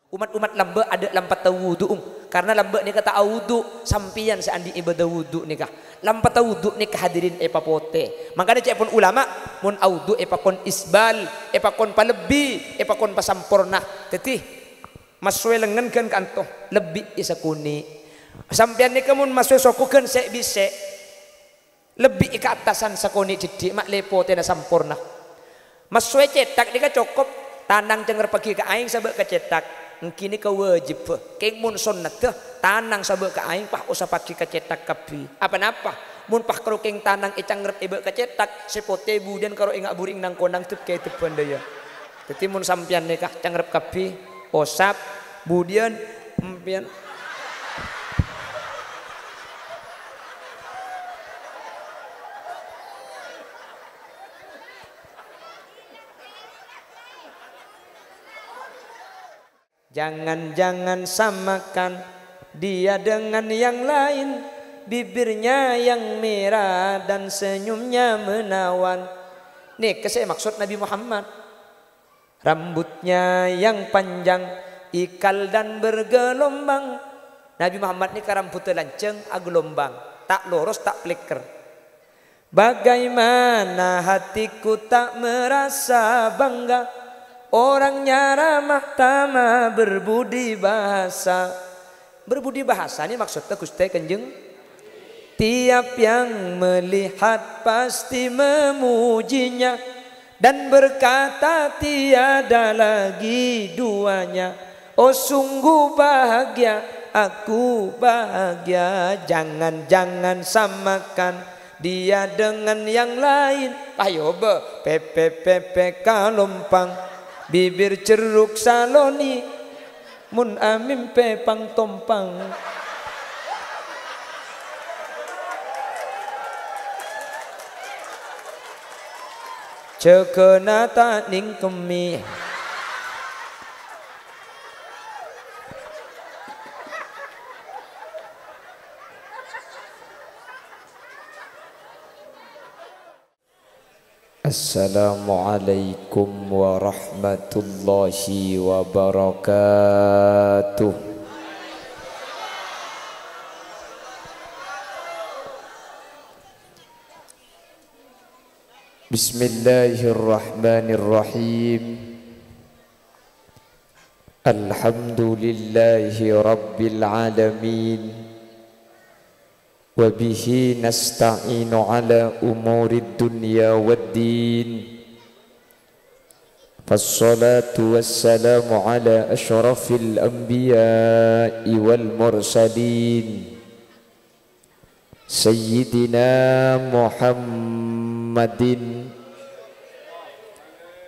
Umat-umat lambe ada lampat wudu karena lambe ni kata wudu sampian seandi ibadah wudu nikah lampat wudu ni kehadirin epapote makanya cek pun ulama mun wudu epakon isbal epakon palebi epakon pasampurna tetih maswe lengan kan kanto lebih isakuni sampian ni kemun maswe sokukan sek bise lebih ke atasan sakuni jadi mak lepote na sampurna maswe cetak ni ka cukup tanang cenger pagi ke aing sabek ke cetak kini ka wajib keng mun sunnat tanang sabek ka aing pah usah pagi ka cetak kapi apa-apa mun pah karo keng tanang icangret ibe ka cetak sepote budan karo ingak buring nang konang tep kaya tep pandaya dadi mun sampean nikah cangrep kapi osap budian empian jangan-jangan samakan dia dengan yang lain, bibirnya yang merah dan senyumnya menawan. Nih kesek maksud Nabi Muhammad. Rambutnya yang panjang, ikal dan bergelombang. Nabi Muhammad ini rambutnya lanceng, gelombang, tak lurus, tak flicker. Bagaimana hatiku tak merasa bangga. Orangnya ramah tamah berbudi bahasa. Berbudi bahasa ini maksudnya Gusti Kanjeng. Tiap yang melihat pasti memujinya dan berkata tiada lagi duanya. Oh sungguh bahagia, aku bahagia. Jangan-jangan samakan dia dengan yang lain. Ayo be, pepe kalompang. Bibir ceruk saloni mun amim pepang tompang cekenata ning kemi Assalamualaikum warahmatullahi wabarakatuh. Bismillahirrahmanirrahim. Alhamdulillahi rabbil alamin. Wabihi nasta'inu ala umurid dunya waddin. Fassalatu wassalamu ala ashrafil anbiya'i wal mursalin Sayyidina Muhammadin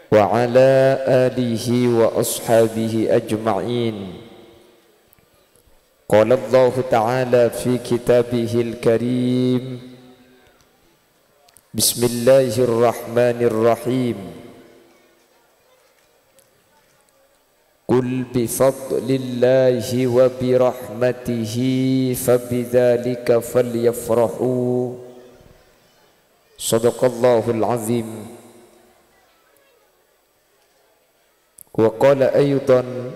wa ala alihi wa ashabihi ajma'in. Qala Allah Ta'ala fi kitabihil karim. Bismillahirrahmanirrahim. Qul bifadlillahi wa birahmatihi fabidzalika falyafrahu. Sadaqallahul azim. Wa qala aydan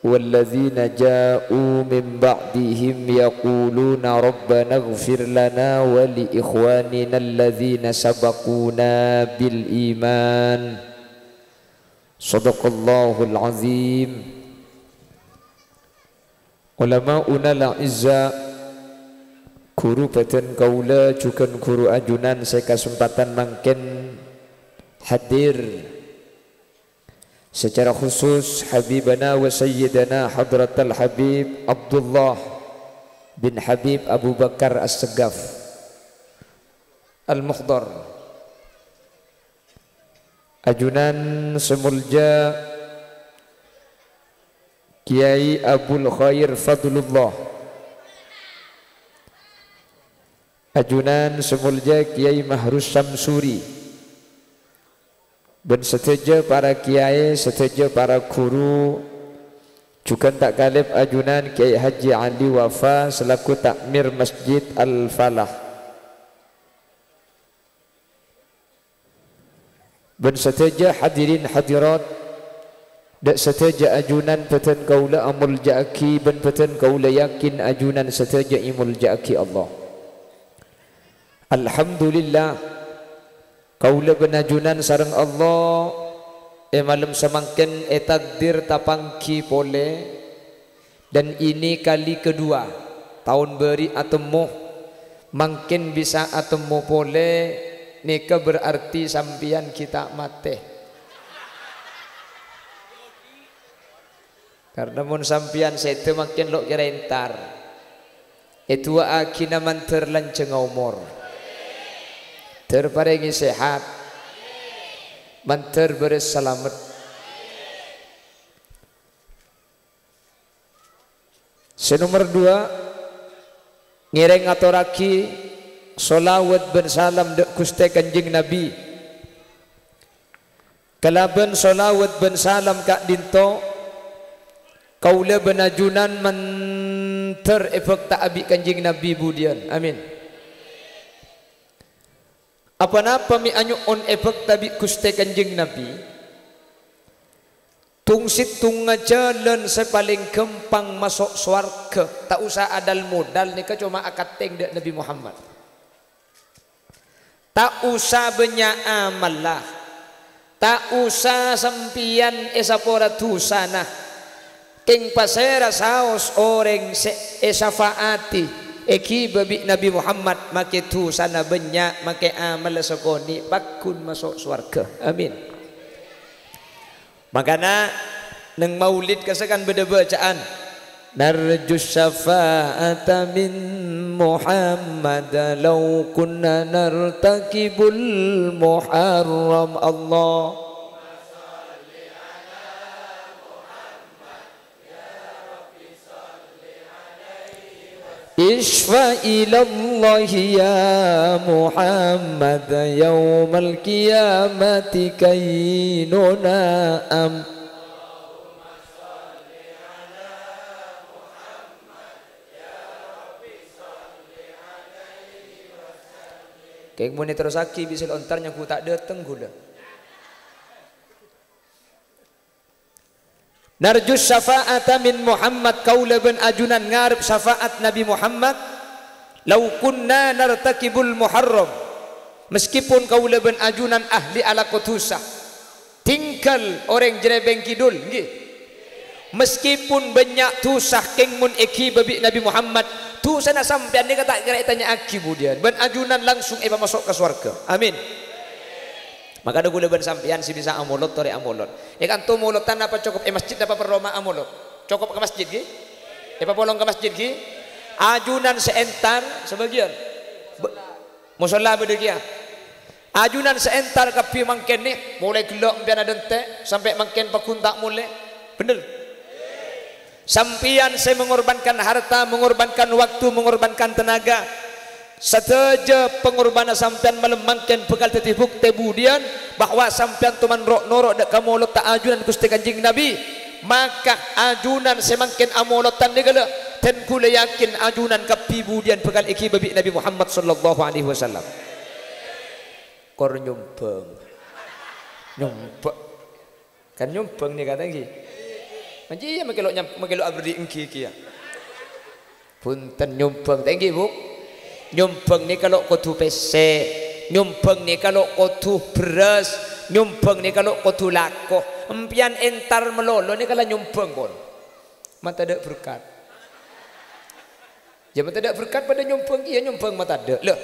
والذين جاءوا من بعدهم يقولون ربنا اغفر لنا ولإخواننا الذين سبقونا بالإيمان صدق الله العظيم. Ulamauna al-izza guru badan kaula juga guru ajunan saya kesempatan mangken hadir secara khusus Habibana wa Sayyidana Hadratal Habib Abdullah bin Habib Abu Bakar As-Segaf Al-Mukhdar, ajunan semulja Kiai Abul Khair Fadlullah, ajunan semulja Kiai Mahrus Samsuri, dan setuju para kiai, setuju para guru, juga tak kalib ajunan Kiai Haji Ali Wafa selaku takmir Masjid Al-Falah, dan setuju hadirin hadirat dak sataja ajunan peten kaula amul jaki ben peten kaula yakin ajunan sataja imul jaki Allah. Alhamdulillah kaula benajunan sareng Allah malam semangken takdir tapangki pole, dan ini kali kedua tahun beri atemu mungkin bisa atemu pole nika berarti sampian kita mate. Karena mun sampian sete makin lo kira entar itu akina manter lanceng umur terparingi sehat manter beres selamat. Senomor 2 ngireng atoraki solawat ben salam dek kuste kanjing Nabi kalaban solawat ben salam kak dinto kaula benajunan manter efek tak abi kanjing Nabi budian. Amin. Apa-apa mi anyu on efek tabi kuste kanjing Nabi tungsit tunga jalan sepaling kempang masuk swarga tak usah adal modal nika cuma akateng dek Nabi Muhammad tak usah banyak amal lah tak usah sampian esapora tusana king pasera saos orang esafaati eki babi Nabi Muhammad make tu sana banyak make amal sokoni bakun masuk surga. Amin. Makana neng maulid kasakan beda bacaan narjus syafa'ata min Muhammad law kunna nartakibul muharram. Allah Ishfa ilallahi ya Muhammad yawmal qiyamati kainuna am. Kayak mau terus aki bisa lontarnya ku tak dateng gula. Narjus syafa'ata min Muhammad kaula ben ajunan ngarep syafaat Nabi Muhammad law kunna nartakibul muharram meskipun kaula ben ajunan ahli ala kutusa tinggal orang jerebeng kidul nggih meskipun banyak tusah keng mun eki babi Nabi Muhammad tu sana sampean ni kata kira tanya aki kemudian ben ajunan langsung masuk ke surga. Amin. Maka ada gula ben sampean si bisa amolot tore amolot. Kan tu molotan apa cukup masjid apa perloma amolot. Cukup ke masjid ki? Apa polong ke masjid ki? Ajunan seentar sebagian. Musalla bedekia. Ajunan seentar kapi mangken ni mulai gelok pian adente sampai mangken pakun tak mulai. Bener. Sampian saya mengorbankan harta, mengorbankan waktu, mengorbankan tenaga. Sateja pengorbanan sampean melemangkan bekal teti bukti budian bahwa sampean tuman rok norok dak kamu tak ajunan Gusti Kanjeng Nabi maka ajunan semangkin amolotan negala dan kula yakin ajunan kapi budian bekal iki babi Nabi Muhammad sallallahu alaihi wasallam kor nyumpeng kan nyumpeng ni kata iki manji ya makelok abdi engki ki ya punten nyumpeng tengki Bu. Nyumpeng ni kalau kotu PC, nyumpeng ni kalau kotu beras, nyumpeng ni kalau kotu lako, empian entar melolo ni kalau nyumpeng pun, mata ada berkat. Ya mata ada berkat pada nyumpeng, iya nyumpeng mata ada. Loh,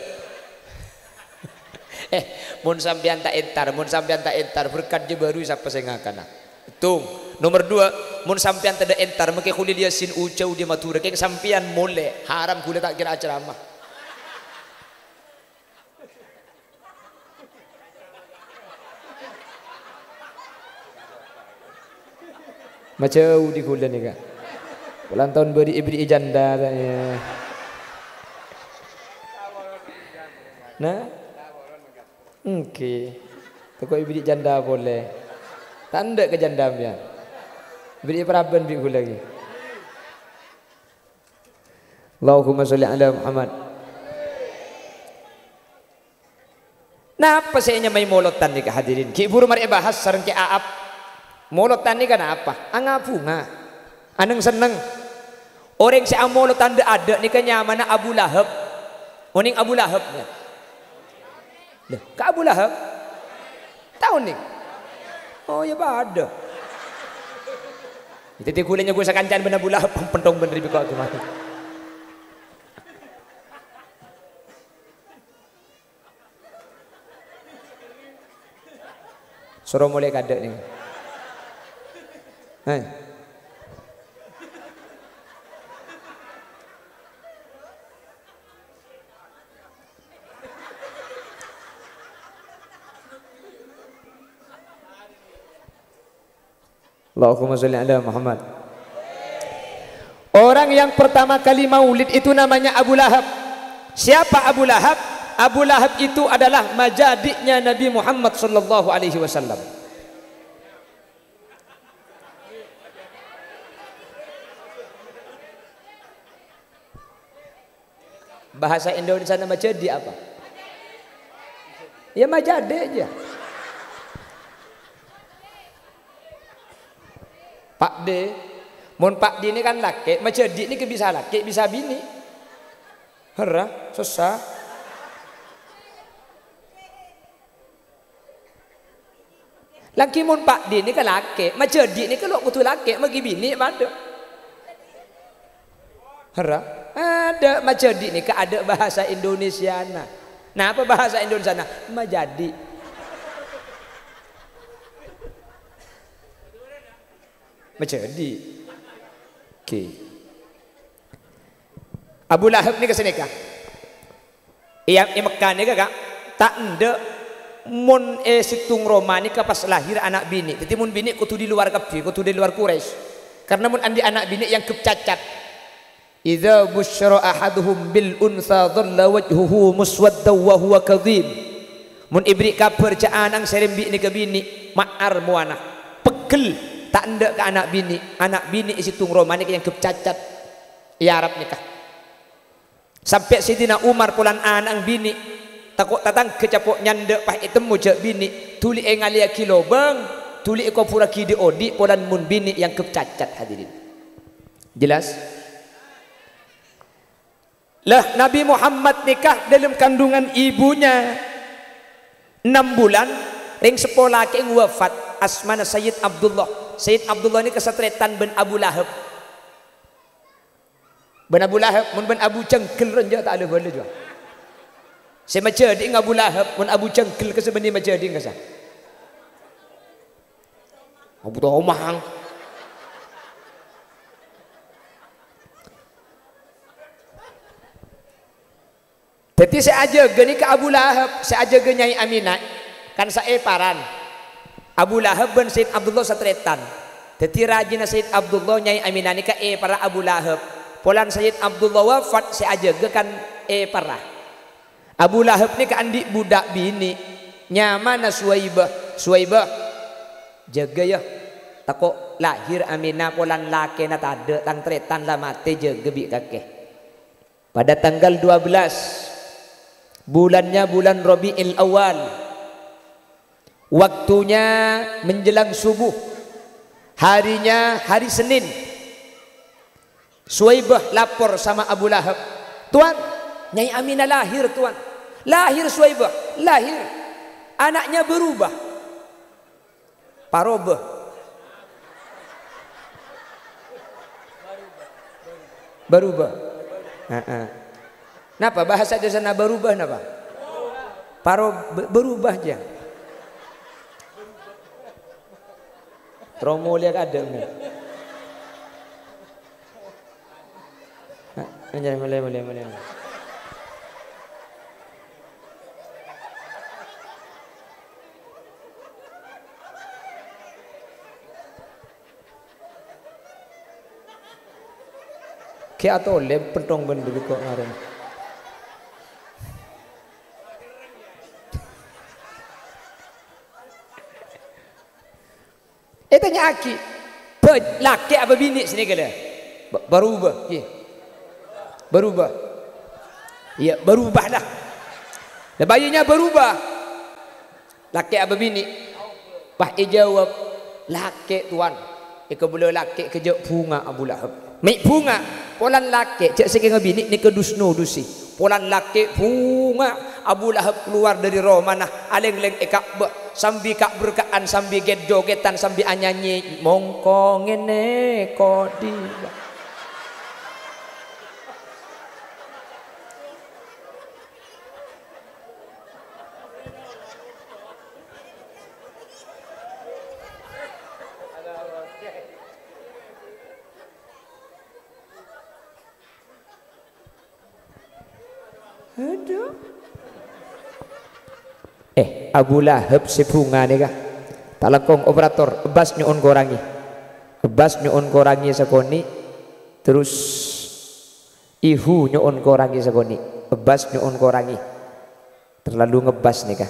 mun sampean tak entar berkat je baru siapa saya ngakana. Tung nomor 2 mun sampean tak ada entar, makai kulit dia sin ucau dia matura, kayak sampean mole haram kulit tak kira ceramah. Macam di kuliah ni kak. Ulang tahun beri janda ya. Nah, okey. Takut beri janda boleh. Tanda ke janda dia. Beri peraban beri kuliah lagi. Allahumma sholli ala Muhammad. Napa saya nyamai molotan ni kehadirin. Ki buru mari bahas sareng ki aap. Molotan ni kan apa? Angapuna. Aneng seneng. Orang si amolotan ada ni kan nyamana Abu Lahab. Oning Abu Lahab ni. Dah, ke Abu Lahab? Tahu ni? Oh ya ada. Itu dia kulenya gue sakancan benar Abu Lahab pentong bener di kau gimana? Suruh mulai kadek ni. Allahumma sholli ala Muhammad. Orang yang pertama kali maulid itu namanya Abu Lahab. Siapa Abu Lahab? Abu Lahab itu adalah majadiknya Nabi Muhammad sallallahu alaihi wasallam. Bahasa Indonesia nama jadi apa? Ya majadi aja. Pak D, mon Pak D ini kan laki, majadi ini bisa laki, bisa bini. Hera, susah. Laki mon Pak D ini kan laki, majadi ini kalau kutu laki, magi bini ada. Hera, ada majadi ini kan ada bahasa Indonesiana. Nah apa bahasa Indonesiana? Majadi. Majadi. Oke. Abu Lahab ni kesini kah? Iya, Mekah ni kah? Tak ende mun situng Roma ni pas lahir anak bini. Jadi mun bini kutu di luar kapi, kutu di luar Quraisy. Karena mun andi anak bini yang kecacat. Idza busyra ahaduhum bil unsa dhalla wajhuhu muswadda wa huwa kadhib. Mun ibri kabar jaan ang serembi ni ke bini, ma'ar muana. Pegel tak ndak ke anak bini isi tung Roma ni yang kecacat ya Arab nikah sampai Sidina Umar pulan anang bini takut tatang kecapok nyandek pah itemu je bini tuli engalia kilobang tuli eko pura kidi odi pulan mun bini yang kecacat. Hadirin jelas lah. Nabi Muhammad nikah dalam kandungan ibunya 6 bulan ring sepolah ke wafat asmana Sayyid Abdullah. Sayyid Abdullah ini kesatretan ben Abu Lahab. Ben Abu Lahab, mun ben Abu Cengkel renja tak ada boleh juga. Saya macam di Abu Lahab, mun Abu Cengkel ke sebeni macam di ngasa. Abu Tomang. Jadi saya aja geni ke Abu Lahab, saya aja Nyai Aminah. Kan saya paran. Abu Lahab ben Sayyid Abdullah satretan. Jadi rajina Sayyid Abdullah Nyai Aminah ni ka para Abu Lahab. Polan Sayyid Abdullah wafat si aja kan para. Abu Lahab ni ka andi budak bini. Nyamana Suwaibah jaga ya. Tako lahir Aminah polan laki na tada tang tretan lah mati jaga bi kakek. Pada tanggal 12 bulannya bulan Rabiul Awal. Waktunya menjelang subuh, harinya hari Senin. Suwaibah lapor sama Abu Lahab, Tuan, Nyai Aminah lahir Tuan. Lahir Suwaibah, lahir. Anaknya berubah. Parobah. Berubah. Napa bahasa di sana berubah napa? Berubah aja. Tromo lihat ada enggak? Mulai. Kayak atau lem pentong bener kok ngarang. Tanya aki, laki apa bini sini kala? Berubah, ya. Berubah, ya berubah dah. Bayinya berubah. Laki apa bini? Pak jawab, laki tuan ika boleh laki kejak bunga Abu Lahab mek bunga polan laki cek saking bini ni kedusno dusi polan laki bunga Abu Lahab keluar dari roh mana aleng-leng Ka'bah sambil kak berkaan sambil jogetan sambil anyanyi mongko ngene kodi aduh Abu Lahab sebunga nih kah talakong operator ebas nyuun korangi sakoni terus ihu nyuun korangi sakoni ebas nyuun korangi terlalu ngebas nih kah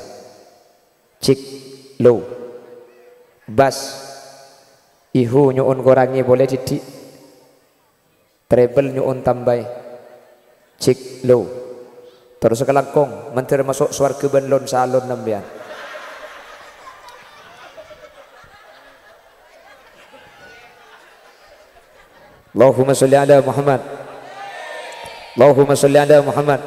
cik low bas ihu nyuun korangi boleh jadi treble nyuun tambah cik low terus kelakong menteri masuk swarga benlon salon nambian Allahumma sholli ala Muhammad Allahumma sholli ala Muhammad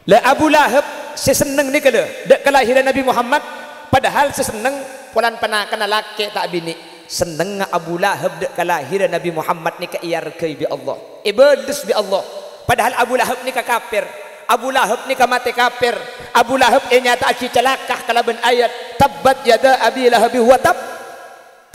la Abu Lahab seseneng ni kada dek kelahiran Nabi Muhammad padahal seseneng pulan penakan laki tak bini seneng Abu Lahab dek kelahiran Nabi Muhammad ni keiyar ke bi Allah ibadus bi Allah padahal Abu Lahab ni kafir Abu Lahab ni mati kafir Abu Lahab nyata aki celakah kalaban ayat tabbat yada abi lahabi wa tab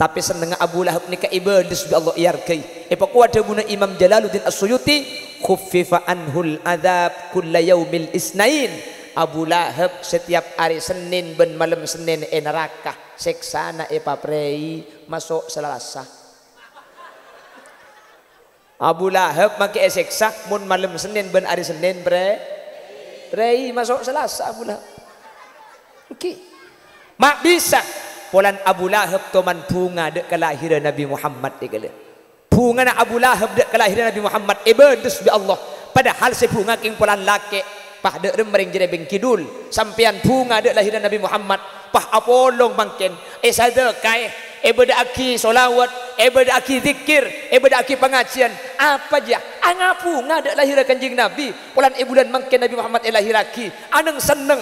tapi seneng Abu Lahab ni ibadus bi Allah iyarkai pakuada guna Imam Jalaluddin As-Suyuti khuffifa anhul adzab kulla yaumil isnain Abu Lahab setiap hari Senin ben malam Senin neraka seksana paprei masuk Selasa Abu Lahab make seksa mun malam Senin ben hari Senin prei masuk Selasa Abu Lahab oke mak bisa polan Abu Lahab toman bunga dek kelahiran Nabi Muhammad dikala bunga na Abu Lahab dek kelahiran Nabi Muhammad ibadus bi Allah padahal sebunga king polan laki pah dek remering jere beng kidul sampean bunga dek lahiran Nabi Muhammad pah apolong mangken sadaqah beda aki solawat beda aki zikir beda aki pengajian apa aja angapu ngada lahir kanjeng Nabi bulan bulan mangken Nabi Muhammad lahiraki aneng seneng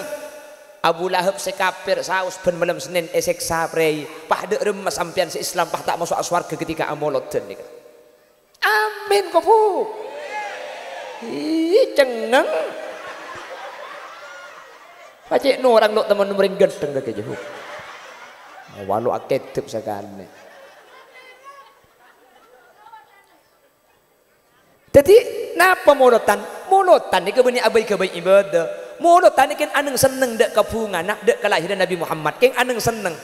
Abu Lahab sekafir saus ben malam Senin seksa prei pah dek remas sampean se Islam pah tak masuk surga ketika amoloten nika amin kopu ih cengeng pacik no orang lo teman nomering genteng ke jauh walau aketip sekali jadi napa molotan ini kebenih abai kebaik ibadah molotan ini kan aneng seneng dek kabungan nak dek kelahiran Nabi Muhammad kan aneng seneng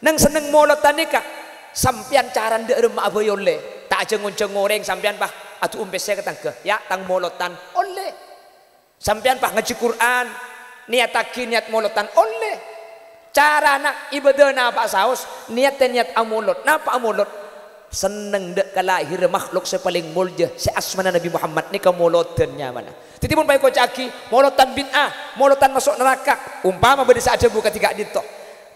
nang seneng molotan ini kak sampian caran dek remah abai oleh tak cengung goreng sampian pah atu umpes saya ketangke ya tang molotan oleh sampian pah ngaji Quran niat molotan oleh cara nak ibadah napa saus niat amulot napa amulot seneng dek kalahir makhluk sepaling mulja se asmana Nabi Muhammad ni kamolotannya mana titipun baik kocaki molotan bid'ah molotan masuk neraka umpama beda saja buka tiga dito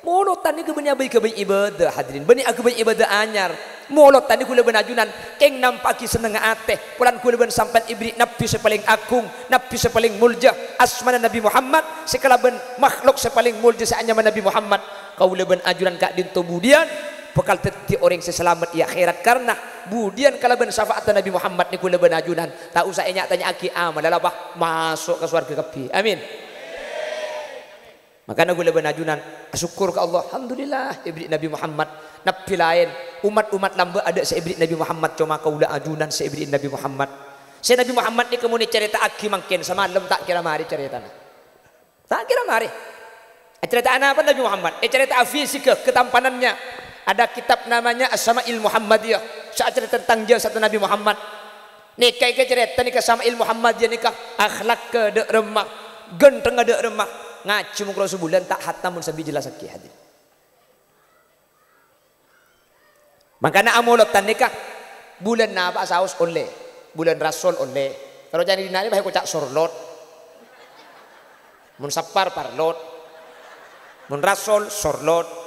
molotan ni kebenih baik ibadah hadirin benih aku baik ibadah anyar molotan ni kula benajunan keng nampaki seneng ateh pulan kula ben sampan ibri nabi sepaling agung nabi sepaling mulja asmana Nabi Muhammad sekalaben makhluk sepaling mulja seanyama Nabi Muhammad kaula ben ajunan kak dinto budian bekal teti orang seselamat di akhirat karena budian kalaben syafaat Nabi Muhammad ni kula ben ajunan tak usah tanya aki amal lalapah masuk ke surga kepi amin makanya gue lebih najunan syukur ke Allah alhamdulillah ibrit Nabi Muhammad nabi lain umat-umat lamba ada seibrit Nabi Muhammad cuma kau udah ajunan seibrit Nabi Muhammad Nabi Muhammad ni kemudian cerita aki mungkin semalam tak kira mari cerita tak kira mari cerita apa Nabi Muhammad cerita fisika ketampanannya ada kitab namanya As-Sama'il Muhammadiyah saat cerita tentang jasa Nabi Muhammad nikah cerita nikah Sama'il Muhammadiyah nikah akhlak ke dek remah genteng dek remah ngaji mukro sebulan tak hatamun sabi jelas aki hadir makanya amolotan nikah bulan napa saus oleh bulan rasul oleh kalau jadi dinari bahaya kocak sorlot mun sapar parlot mun rasul sorlot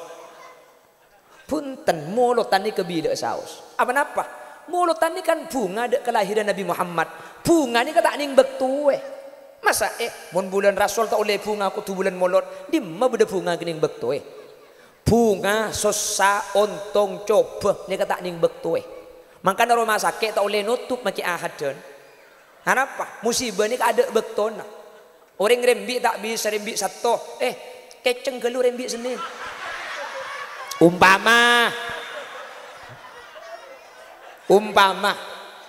Punten molotan ni kebila saus. Apa napa? Molotan ni kan bunga dek kelahiran Nabi Muhammad. Bunga ni kata ning bektu Masa mon bulan Rasul tak oleh bunga aku tu bulan molot. Di ma beda bunga kening bektu Bunga sosa ontong coba ni kata ning bektu Makanya rumah sakit tak oleh nutup maki ahadan. Kenapa? Musibah ni ada bektona. Orang rembi tak bisa rembi satu. Keceng gelu rembi seni. Umpama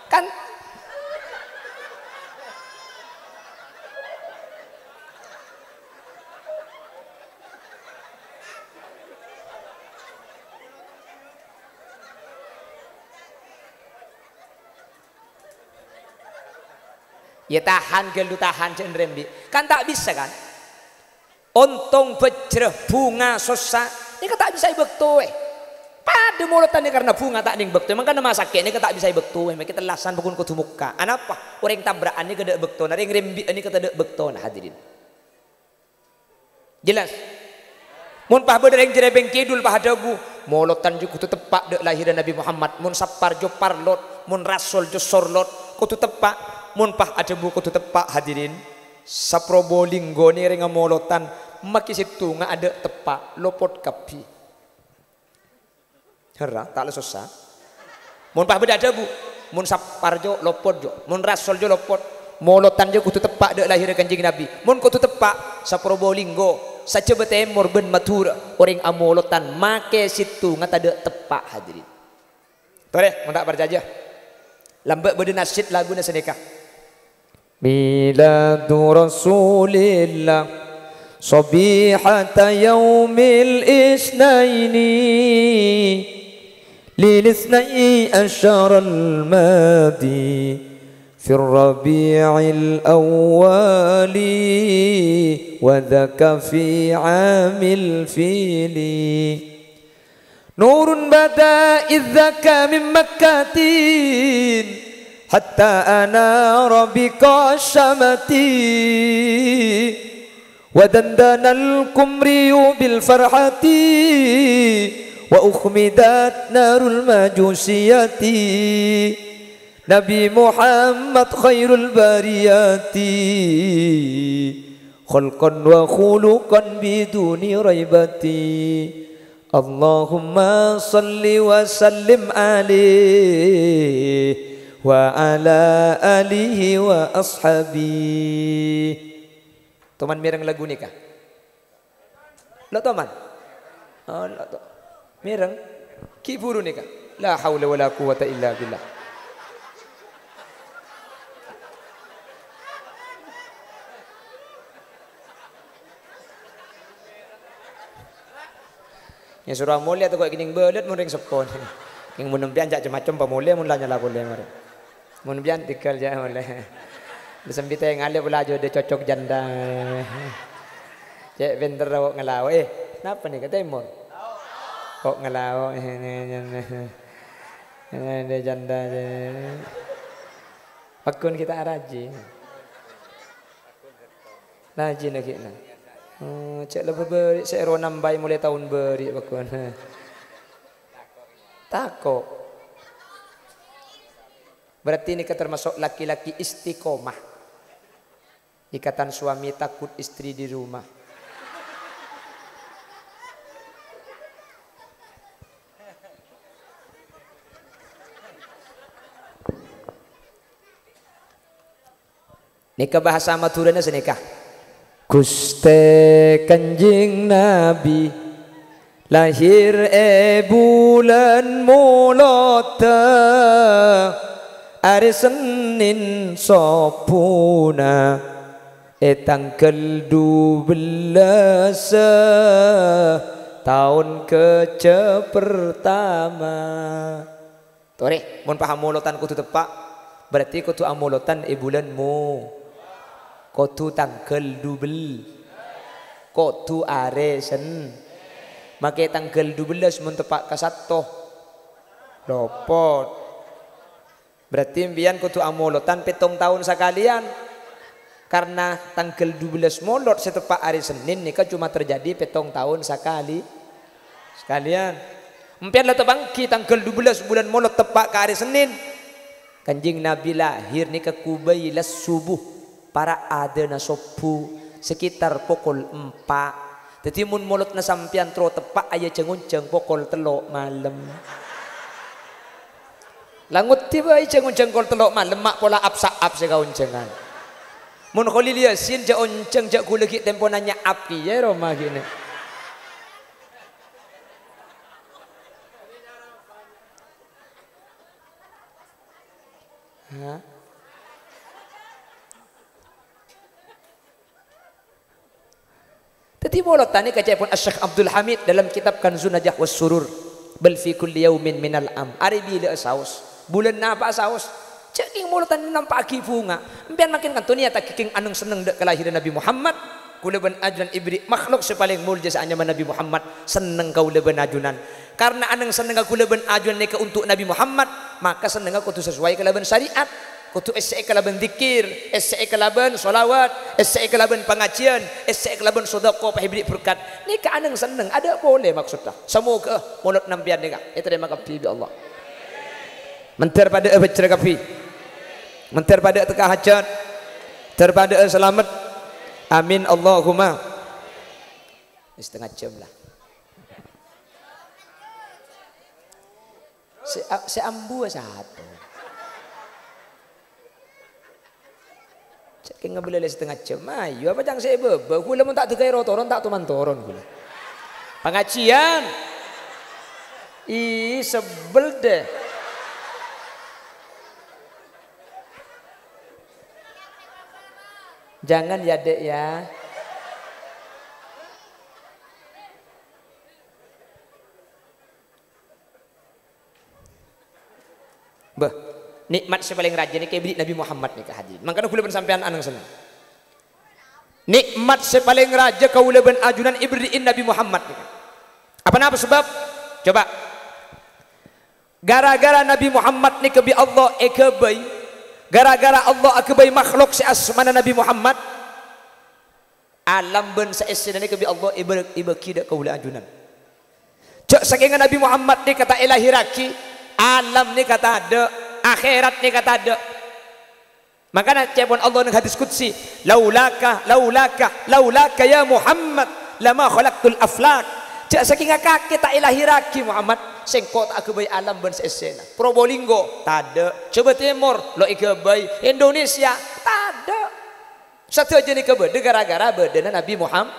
kan ya tahan gelu tahan jen rembi kan tak bisa kan ontong bejreh bunga sosa ini kan tak bisa bektu pada molotan ni karena bunga tak ning bektu makanya masa sakit ni kan tak bisa bektu kita lasan pukun kutu muka anapa orang tabrakan ni kada bektu orang rembi ni kada bektu hadirin jelas mun pah beda yang jerebeng kidul pah dagu molotan ju kutu tepak dek lahiran Nabi Muhammad mun sapar jo parlot mun rasul jo sorlot kutu tepak mun pah ada buku tu tepak hadirin saprobolinggo ni renga molotan maki situ nga ada tepak lopot kapi hera tak le susah mun pah beda ada bu mun saparjo lopot jo mun rasul jo lopot molotan jo kutu tepak dek lahir kanjeng Nabi mun kutu tepak saprobolinggo saja betemor ben matur orang amolotan make situ nga ada tepak hadirin tore mun tak berjajah lambek beda nasyid lagu naseneka Miladu Rasulillah Sabihata yaumil isnaini Lil isnai asyaral madi Fir rabi'il awwali Wadhaka fi amil fili Nurun bada idzaka min makkatin Hatta anara bika syamati Wa dandanal kumriyu bil farhati Wa ukhmidat narul majusiyati Nabi Muhammad khairul bariyati Khulqan wa khuluqan biduni raibati Allahumma salli wa sallim alaihi wa ala alihi wa ashabi. Teman mireng lagu ni kah? Lo teman? Oh, lo to. Mireng ki buru ni kah? La haula wala quwata illa billah. Ya surah mulia tu kau kining belet muring sepon. Yang menempian jak macam pamulia mun lanya lagu le mare. Mun bian tikal ja oleh. Disembita yang ale pula jo de cocok janda. Cek benter awak ngelau napa ni kata imon? Kok ngelau de janda. Pakun kita araji. Raji nak kita. Cek lebih beri, saya ronam bayi mulai tahun beri pakun. Takok. Berarti ini termasuk laki-laki istiqomah. Ikatan suami takut istri di rumah. Nikah bahasa maturana senikah. Guste Kanjeng Nabi lahir bulan mulata hari Senin sopuna tanggal 12 tahun ke pertama. Tore, mun paham mulutan kudu tepak berarti kudu amulutan bulanmu. Kudu tanggal 12 kudu hari Senin. Maka tanggal 12 mun tepak ka 1 lopot. Berarti mbiyan kudu amulutan 7 tahun sekalian. Karena tanggal 12 molot setepak hari Senin nika cuma terjadi 7 tahun sekalian. Empian lah tebangki tanggal 12 bulan Maulud tepat ke hari Senin. Kanjing Nabi lahir ni ke kubailas subuh. Para ada na sopu sekitar pukul 4. Jadi mun Maulud na sampian tro tepat aya cengunceng pukul 3 malam. Langut tiba ay cengunceng pukul 3 malam mak pola apsa-ap se kauncengan. Mun Khalil Yasin ja onceng ja kulegi tempo nanya api ya Roma gini. Ha? Tadi Maulud tani kacai pun Syekh Abdul Hamid dalam kitab Kanzun Najah was Surur bal fi kulli yaumin minal am ari bila saus bulan napa saus ceking Maulud tani nampak aki bunga empian makin kan tunia tak kiking anung seneng dek kelahiran Nabi Muhammad kula ben ajunan ibri makhluk sepaling mulja saanya Nabi Muhammad seneng kau leben ajunan karena anang seneng kau leben ajunan ni untuk Nabi Muhammad maka seneng kau tu sesuai kelaben syariat kutu SE kelaben zikir, SE kelaben solawat, SE kelaben pengajian, SE kelaben sedekah pahibri berkat. Ni ka anang seneng ada boleh maksudnya. Semoga Maulud nampian ni ka. Terima kasih bi Allah. Mentar pada baca kafi. Mentar pada teka hajat. Terpada selamat. Amin Allahumma. Setengah jam lah. Se ambu satu. Cek ngebelele setengah jam. Ayo apa jangan saya bebe. Kula mun tak tegai rotoron tak tuman toron kula. Pengajian. Ih sebel deh. Jangan ya dek ya. Bah. Nikmat sepaling raja ni kayak Nabi Muhammad ni hadirin. Makanya kula bersampean anang senang. Nikmat sepaling raja kaula ben ajunan ibriin Nabi Muhammad ni. Apa sebab? Coba. Gara-gara Nabi Muhammad ni kebi Allah ekebay. Gara-gara Allah ekebay makhluk si asmana Nabi Muhammad. Alam ben saesina ni kebi Allah ibaki dak kaula ajunan. Cak saking Nabi Muhammad ni kata ilahi raki, alam ni kata ada akhirat ni kata ada. Makanya cebon Allah dengan hadis qudsi, laulaka ya Muhammad lama khalaqtul aflak. Cak saking kaki tak ilahi raki Muhammad sengkot aku bayi alam ben sesena. Probolinggo tak ada, Jawa Timur lo ikebay, Indonesia tak ada. Satu aja ni kebede gara-gara bedena Nabi Muhammad.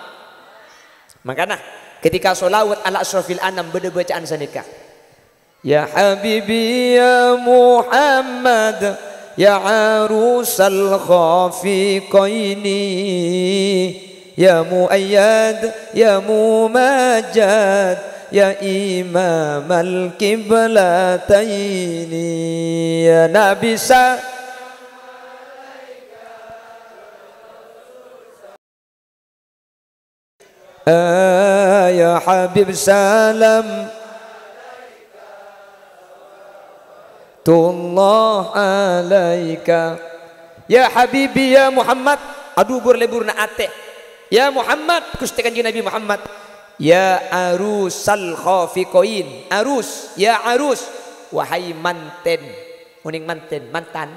Makanya ketika solawat ala asrafil anam bede bacaan sanikah. Ya Habibi ya Muhammad ya arusal khafiqaini ya muayyad ya mumajjad ya imamal qiblataini ya Nabi ya Habib salam Tullah alaika ya Habibi ya Muhammad aduh lebur na ate ya Muhammad kustikan Nabi Muhammad ya arusal khafiqain arus ya arus wahai manten uning mantan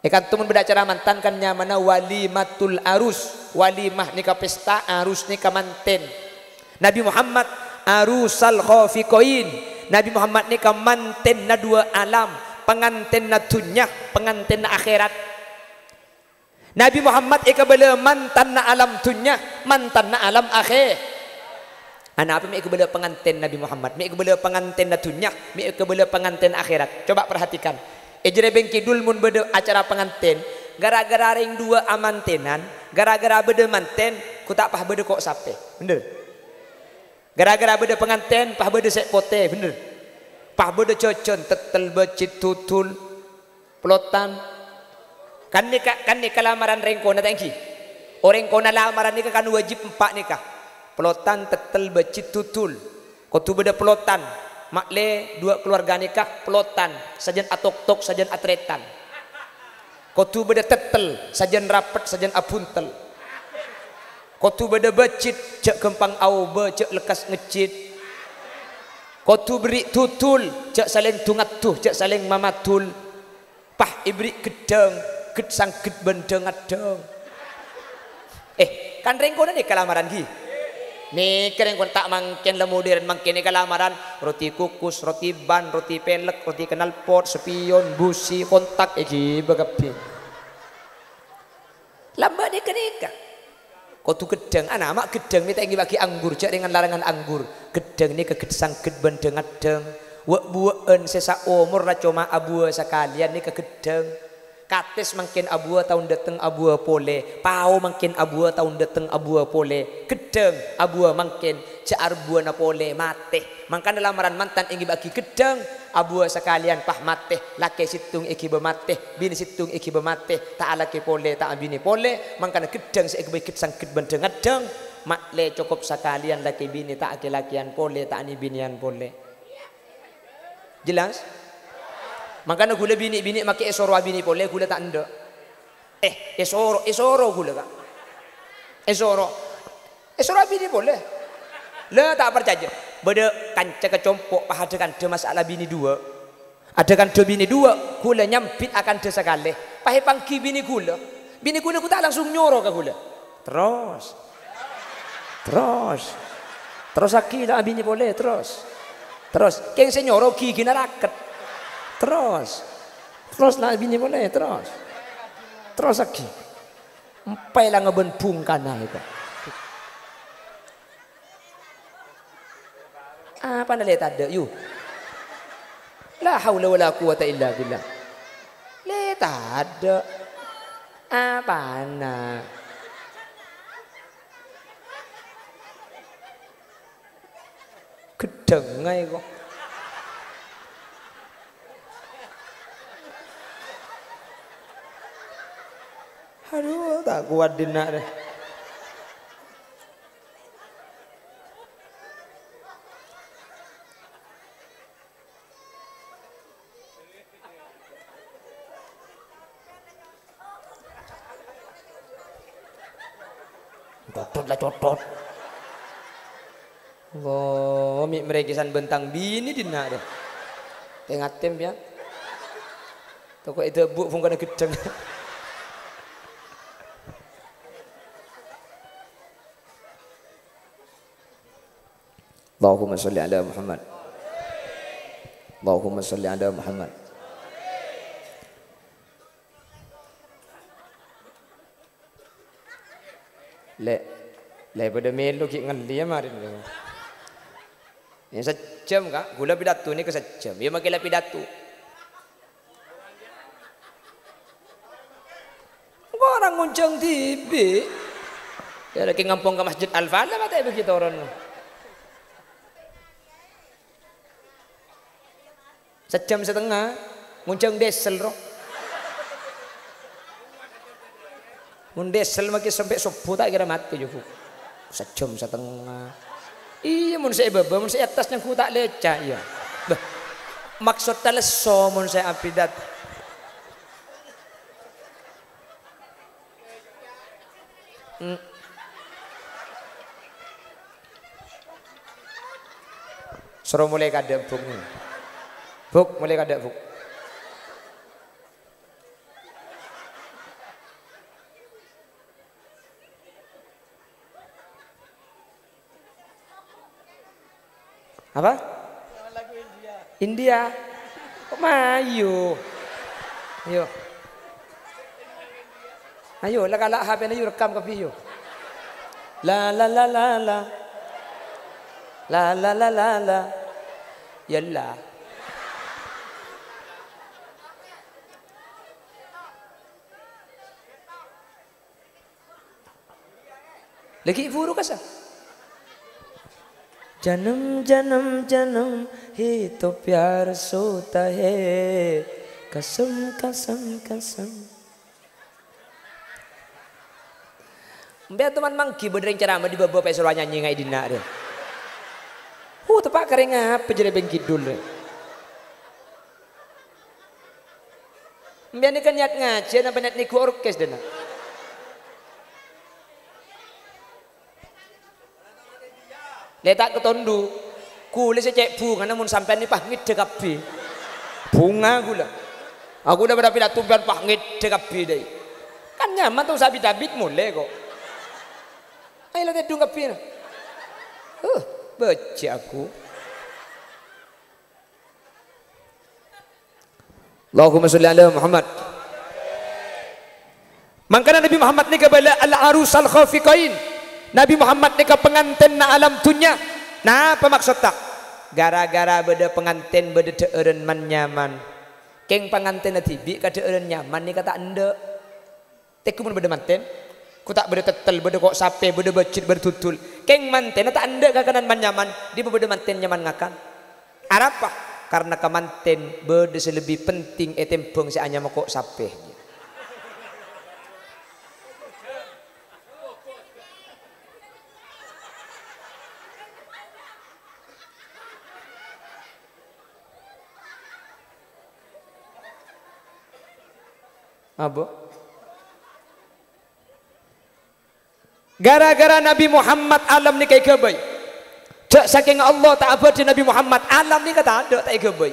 ikan tumun beda cara mantan kan nyamana walimatul arus walimah nikah pesta arus nikah manten Nabi Muhammad arusal khafiqain Nabi Muhammad ni manten na dua alam, pengantin na dunya, pengantin na akhirat. Nabi Muhammad ikabala mantan na alam dunya, mantan na alam akhir. Anak apa mi ikabala pengantin Nabi Muhammad, mi ikabala pengantin na dunya, mi ikabala pengantin akhirat. Coba perhatikan. Ejre bengkidul mun beda acara pengantin, gara-gara ring dua amantenan, gara-gara beda manten, ku tak pah beda kok sape. Bener? Gara-gara beda pengantin, pah beda sek pote, bener. Pah beda cocon, tetel becit tutul, pelotan. Kan ni kelamaran rengkona tangki. Orang kona lamaran ni kan wajib 4 nikah. Pelotan, tetel becit tutul. Kau tu beda pelotan. Makle 2 keluarga nikah, pelotan. Sajan atok-tok, sajan atretan. Kau tu beda tetel, sajan rapet, sajan apuntel. Kau tu beda becit, cek kempang auba, cek lekas ngecit. Kotu beri tutul, jak saling tungat tuh, jak saling mamatul. Pah ibri gedeng, ged sangged bendeng adeng. Kan rengkona nih kelamaran gi. Nih kerengkon tak mangken lemudern mangken nih kelamaran. Roti kukus, roti ban, roti pelek, roti knalpot, spion, busi, kontak gi bagapi. Lambat nih kenika. Kotu gedeng, anak mak gedeng nih tak bagi anggur, jak dengan larangan anggur. Gedeng nih keged sangged bendeng adeng. Wak buaan sesa umur lah cuma abua sekalian nih kegedeng. Kates makin abua tahun dateng abua pole. Pau makin abua tahun dateng abua pole. Gedeng abua makin jaar bua na pole mate. Mangkana lamaran mantan ingin bagi gedeng abua sekalian pah mate. Laki situng iki bemate, bini situng iki bemate. Tak laki pole, tak bini pole. Mangkana gedeng seiki bagi sangked bendeng adeng. Mak le cukup sekalian laki bini tak aki-lakian pole, tak ani binian pole. Jelas? Makanya gula bini make esoro bini pole gula tak anda. Esoro gula tak. Esoro bini pole. Le tak percaya. Beda kanca kecompok pah ada kan masalah bini dua. Ada kan bini dua gula nyampit akan de sekali. Pahe pangki bini gula. Bini gula ku tak langsung nyoro ke gula. Terus akila bini pole terus. Keng senyoro gigi naraket. Terus lah bini boleh terus lagi. Empai lah ngeben bungkana itu. Apa nak lihat ada you? La haula wala quwata illa billah. Lihat ada. Apa nak? Gedeng ae kok. Aduh, tak kuat dinak deh. Cotot. Mik merekisan bentang bini dinak deh. Tengah tem ya. Toko itu bu fungkana gedeng. Allahumma salli ala Muhammad. Allahumma salli ala Muhammad. Le pada melu ki ngali marin. Ini sejam kak, gula pidato ni ke sejam. Dia makin pidato. Orang nguncang TV. Ya lagi ngampung ke Masjid Al-Falah mata begitu orang. Sejam setengah nguncang desel roh. Mun desel makin sampai subuh tak kira mati juga. Sejam setengah. Iya mun saya baba, mun saya atasnya ku tak lecah ya. Maksud teleso mun saya apidat. Suruh mulai kada buk ni. Buk mulai kada buk. Apa? Lagu India. Kok mayu? Ayo. Ayo, lah HP na yuk rekam ke video. La la la la la. La la la la la. Yalla. Lagi furu kasa. जन्म जन्म जन्म ही तो प्यार सोता है कसम कसम कसम. Biar teman mangki berdering ceramah di bawah pesuruh nyanyi ngai dina dia. Tepak kering apa jadi bengkidul. Biar ni kan niat ngaji, nampak niat niku orkes dina. Letak ketondu, Kule saya cek bunga namun sampai ni pahngit dekapi. Bunga gula. Aku udah pada pidato biar pahngit dekapi deh. Kan nyaman tuh sabi dabit mulai kok. Ayo lah tedung kapi. Baca aku. Allahumma sholli ala Muhammad. Mangkana Nabi Muhammad ni kabala al-arus al-khafiqain. Nabi Muhammad ni ka pengantin na alam dunya. Nah, apa maksud tak? Gara-gara beda pengantin beda teureun man nyaman. Keng pengantin na tibi ka teureun nyaman ni kata ende. Teku mun beda manten. Ku tak beda tetel, beda kok sape, beda becit, beda tutul. Keng manten tak ende ka kanan man nyaman, di beda manten nyaman ngakan. Arapa? Karena kemanten beda selebih penting etempeng si anya kok sape. Apa? Gara-gara Nabi Muhammad alam ni kayak kebai. Cak saking Allah tak apa di Nabi Muhammad alam ni kata ada tak kebai.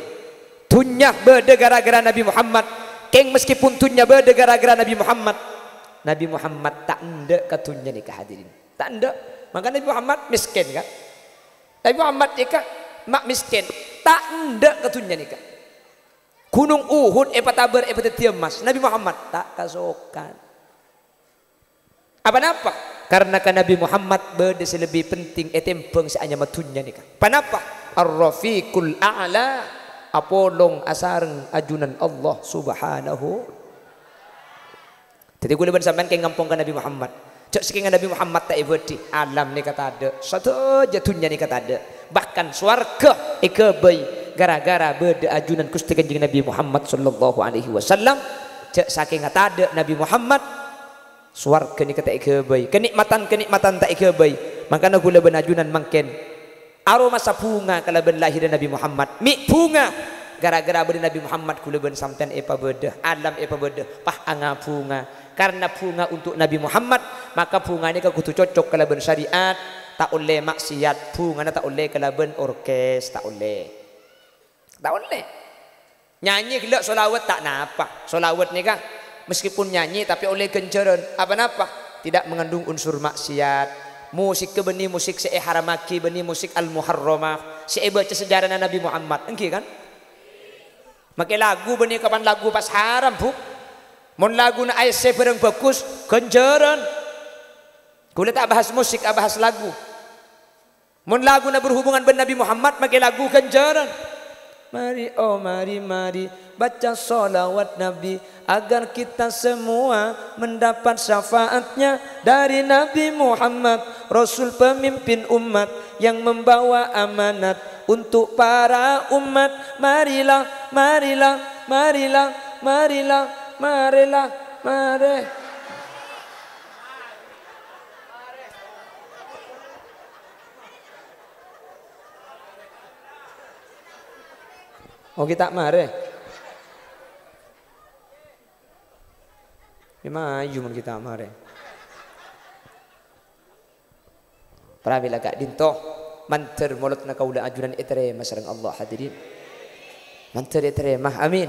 Dunya beda gara-gara Nabi Muhammad. Keng meskipun dunya beda gara-gara Nabi Muhammad. Nabi Muhammad tak ende ke dunya ni kehadirin. Tak ende. Maka Nabi Muhammad miskin kan? Nabi Muhammad nikah mak miskin. Tak ende ke dunya nikah. Gunung Uhud epataber epatetiamas Nabi Muhammad tak kasokan. Apa-apa? Karena kan Nabi Muhammad berde selebih penting etempeng seanya matunya nikah. Panapa? Ar-Rafiqul A'la apolong asareng ajunan Allah Subhanahu. Jadi gue leban sampean ke ngampung kan Nabi Muhammad. Cak saking Nabi Muhammad tak ibadi alam ni kata ada. Satu jatuhnya ni kata ada. Bahkan swarga ikebai gara-gara berde ajunan Gusti Kanjeng Nabi Muhammad sallallahu alaihi wasallam. Cak saking kata ada Nabi Muhammad swarga ni kata ikebai. Kenikmatan tak ikebai. Makana kula benajunan mangken aroma bunga kala ben lahir Nabi Muhammad. Mi bunga gara-gara berde Nabi Muhammad kula ben sampean epa berde alam epa berde pah anga bunga. Karena bunga untuk Nabi Muhammad maka bunga ni kudu cocok kala ben syariat. Tak oleh maksiat bunga tak oleh kala ben orkes tak oleh. Tak boleh. Nyanyi gelak solawat tak napa. Solawat ni kan meskipun nyanyi tapi oleh kencaran. Apa napa? Tidak mengandung unsur maksiat. Musik ke benih musik se haramaki benih musik al muharramah. Se baca sejarah Nabi Muhammad. Engki kan? Make lagu benih kapan lagu pas haram bu. Mon lagu na ayat se bareng bagus kencaran. Kula tak bahas musik, bahas lagu. Mon lagu na berhubungan dengan Nabi Muhammad make lagu kencaran. Mari oh mari baca sholawat Nabi agar kita semua mendapat syafaatnya dari Nabi Muhammad Rasul pemimpin umat yang membawa amanat untuk para umat. Marilah mari. Oh kita mare. Memang ayu kita mare. Pramila kak dinto manter mulut na kaula ajunan itere masareng Allah hadirin. Manter itere mah amin.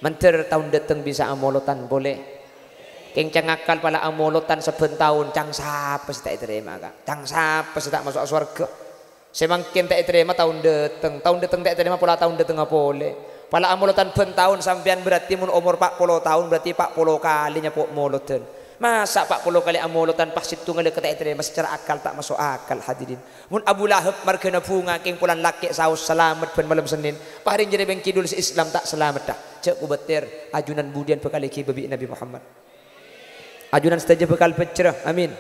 Manter tahun datang bisa amolotan boleh. Keng cangakal pala amolotan saben tahun cang sapa sita itere mah kak. Cang sapa sita masuk surga. Semangkin tak terima tahun datang tak terima pola tahun datang apa boleh. Pala amolotan ben tahun sampean berarti mun umur 40 tahun berarti 40 kalinya pok molotan. Masa 40 kali amolotan pas situ ngale kata terima secara akal tak masuk akal hadirin. Mun Abu Lahab margana bunga king pulan laki saus selamat ben malam Senin. Paring jadi beng kidul si Islam tak selamat dah. Cek ku betir ajunan budian bekal iki babi Nabi Muhammad. Ajunan saja bekal pecerah amin.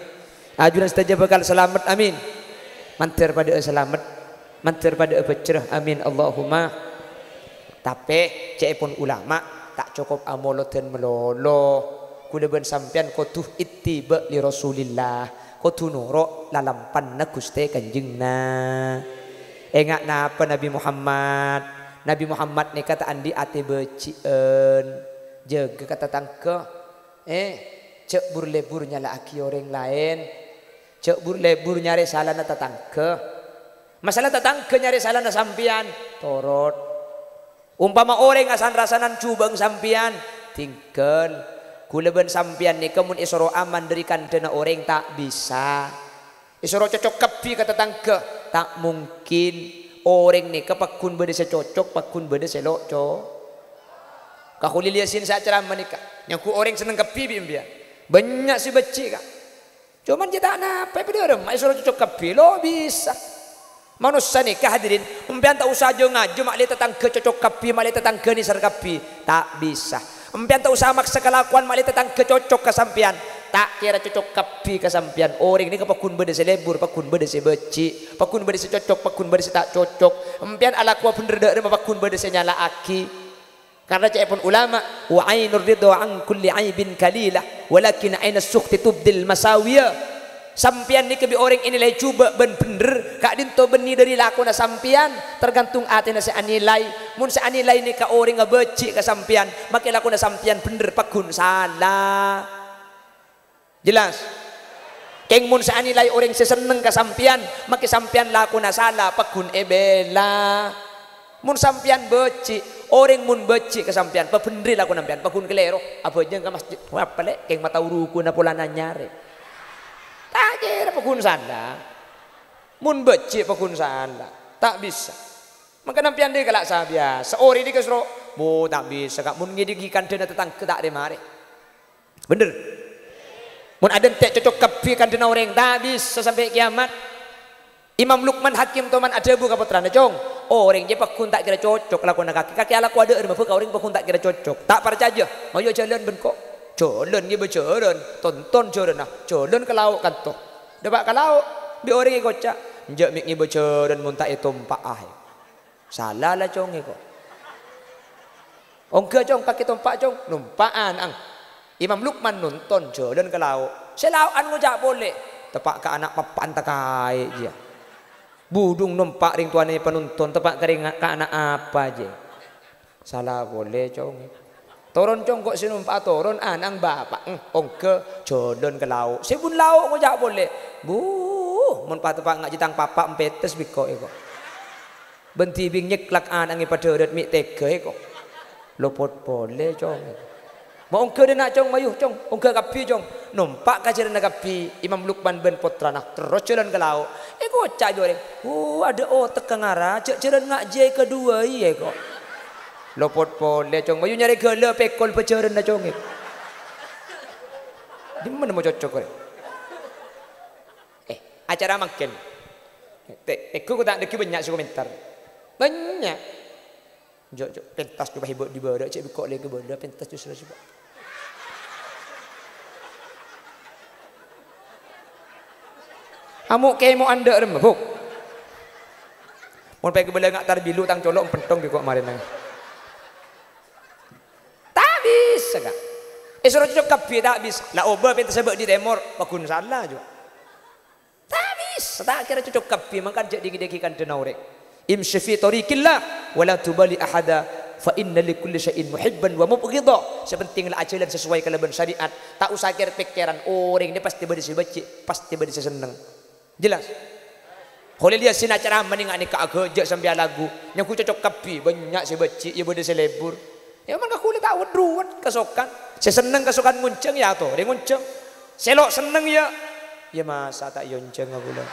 Ajunan saja bekal selamat amin. Manter pada selamat, manter pada pecerah amin Allahumma. Tapi cek pun ulama tak cukup amoloten melolo. Kula ben sampean kotuh ittiba li Rasulillah. Kotuh nuro lalampan na Gusti Kanjengna. Engak napa Nabi Muhammad. Nabi Muhammad ni kata andi ate becien. Jaga kata tangke. Cek burleburnya lah aki orang lain. Cek lebur nyari salah na tatangke. Masalah tetangga nyari salah na sampian, torot. Umpama orang asan rasanan cubang sampian, tinggal. Kulaban sampian ni kamun isoro aman dari kandana orang tak bisa. Isoro cocok kepi ke tetangga, tak mungkin. Orang ni kapakun beda secocok, pakun beda selocok. Kakuli liasin saya ceramah nikah. Yang ku orang seneng kepi bimbia. Banyak si beci kak. Cuman kita nak apa pada orang, isoro cocok kepi lo bisa. Manusia nikah hadirin, umpian tak usah aja ngaju makli tetangga cocok kapi, makli tetangga ni ser kapi, tak bisa. Umpian tak usah maksa kelakuan makli tetangga cocok kesampian, tak kira cocok kapi kesampian. Orang ni kepakun beda selebur, pakun beda sebeci, pakun beda secocok, pakun beda tak cocok. Umpian ala kuah bener dak pakun beda senyala aki. Karena cak pun ulama, wa ainur ridha an kulli aibin kalilah, walakin ainas sukhti tubdil masawiyah. Sampian ni kebi orang ini lay cuba ben bener kak dinto beni dari laku na sampian tergantung ati na sa anilai mun sa anilai ni ka orang ngabeci ka sampian maki laku na sampian bener pakun salah jelas keng mun sa anilai orang seseneng ka sampian maki sampian laku na salah pakun ebela mun sampian beci orang mun beci ka sampian pa bener laku nampian pakun kelero apa jeung ka masjid apa le keng mata uruku na pula nanyare tak kira pakun salah mun beci pakun salah tak bisa maka nampian dia galak sabia seori di kesro bu tak bisa kak mun ngidigikan dena tetangga tak de mare bener mun ada tak cocok kapi kan dena orang tak bisa sampai kiamat. Imam Luqman Hakim toman ada bu kaputrana cong orang je pakun tak kira cocok lakon kaki ala ku ada mah orang pakun tak kira cocok tak percaya mau jalan ben kok jalan ni berjalan tonton jalan nah jalan ke laut kan toh dapat ke laut bi orang yang kocak njak mik ni berjalan muntak itu tompak ah salah lah cong iko ongke cong pakai tompak cong numpaan ang Imam Luqman nonton jalan ke laut selauan ngojak boleh tepak ke anak papan takai je budung numpak ring tuane penonton tepak ke anak apa je salah boleh cong turun cong kok sinumpak turun anang bapak ongke jalan ke laut sibun laut ngojak boleh bu mun patepak ngak jitang papa empetes biko iko benti bing nyeklak anang pada red mik tega iko lopot boleh cong mau ongke dia nak cong mayuh cong ongke kapi cong numpak kajiran kapi Imam Luqman ben Putra nah terus jalan ke laut iko cak joreng ada otak kangara cak jalan ngak je kedua iya iko lopot boleh cong mayu nyari gala pekol pecaran na cong di mana mau cocok kau acara makan aku tak ada banyak komentar banyak jok pentas coba hebat di bawah cek bikok lagi bawah pentas tu sudah coba amuk kayak mau anda remah buk mau pergi bela ngak tar bilu tang colok pentong bikok kemarin nang bisa kak suruh cocok kapi tak bisa lah oba pentas sebab di temor pakun salah juga tak bisa tak kira cocok kapi maka jadi digikan denaurek imshi fi tariqillah wala tubali ahada fa inna likulli syai'in muhibban wa mubghidha sepentinglah ajalan sesuai kalaban syariat tak usah kira pikiran orang dia pasti bade baca pasti bade seneng jelas kalau dia sin acara mending ani ka agak sampai lagu yang ku cocok kapi banyak si baca ya bade selebur ya man aku tak wedruwet kesokan seseneng kesokan ngunceng ya to ring ngunceng selok seneng ya ya masa tak yonceng aku lah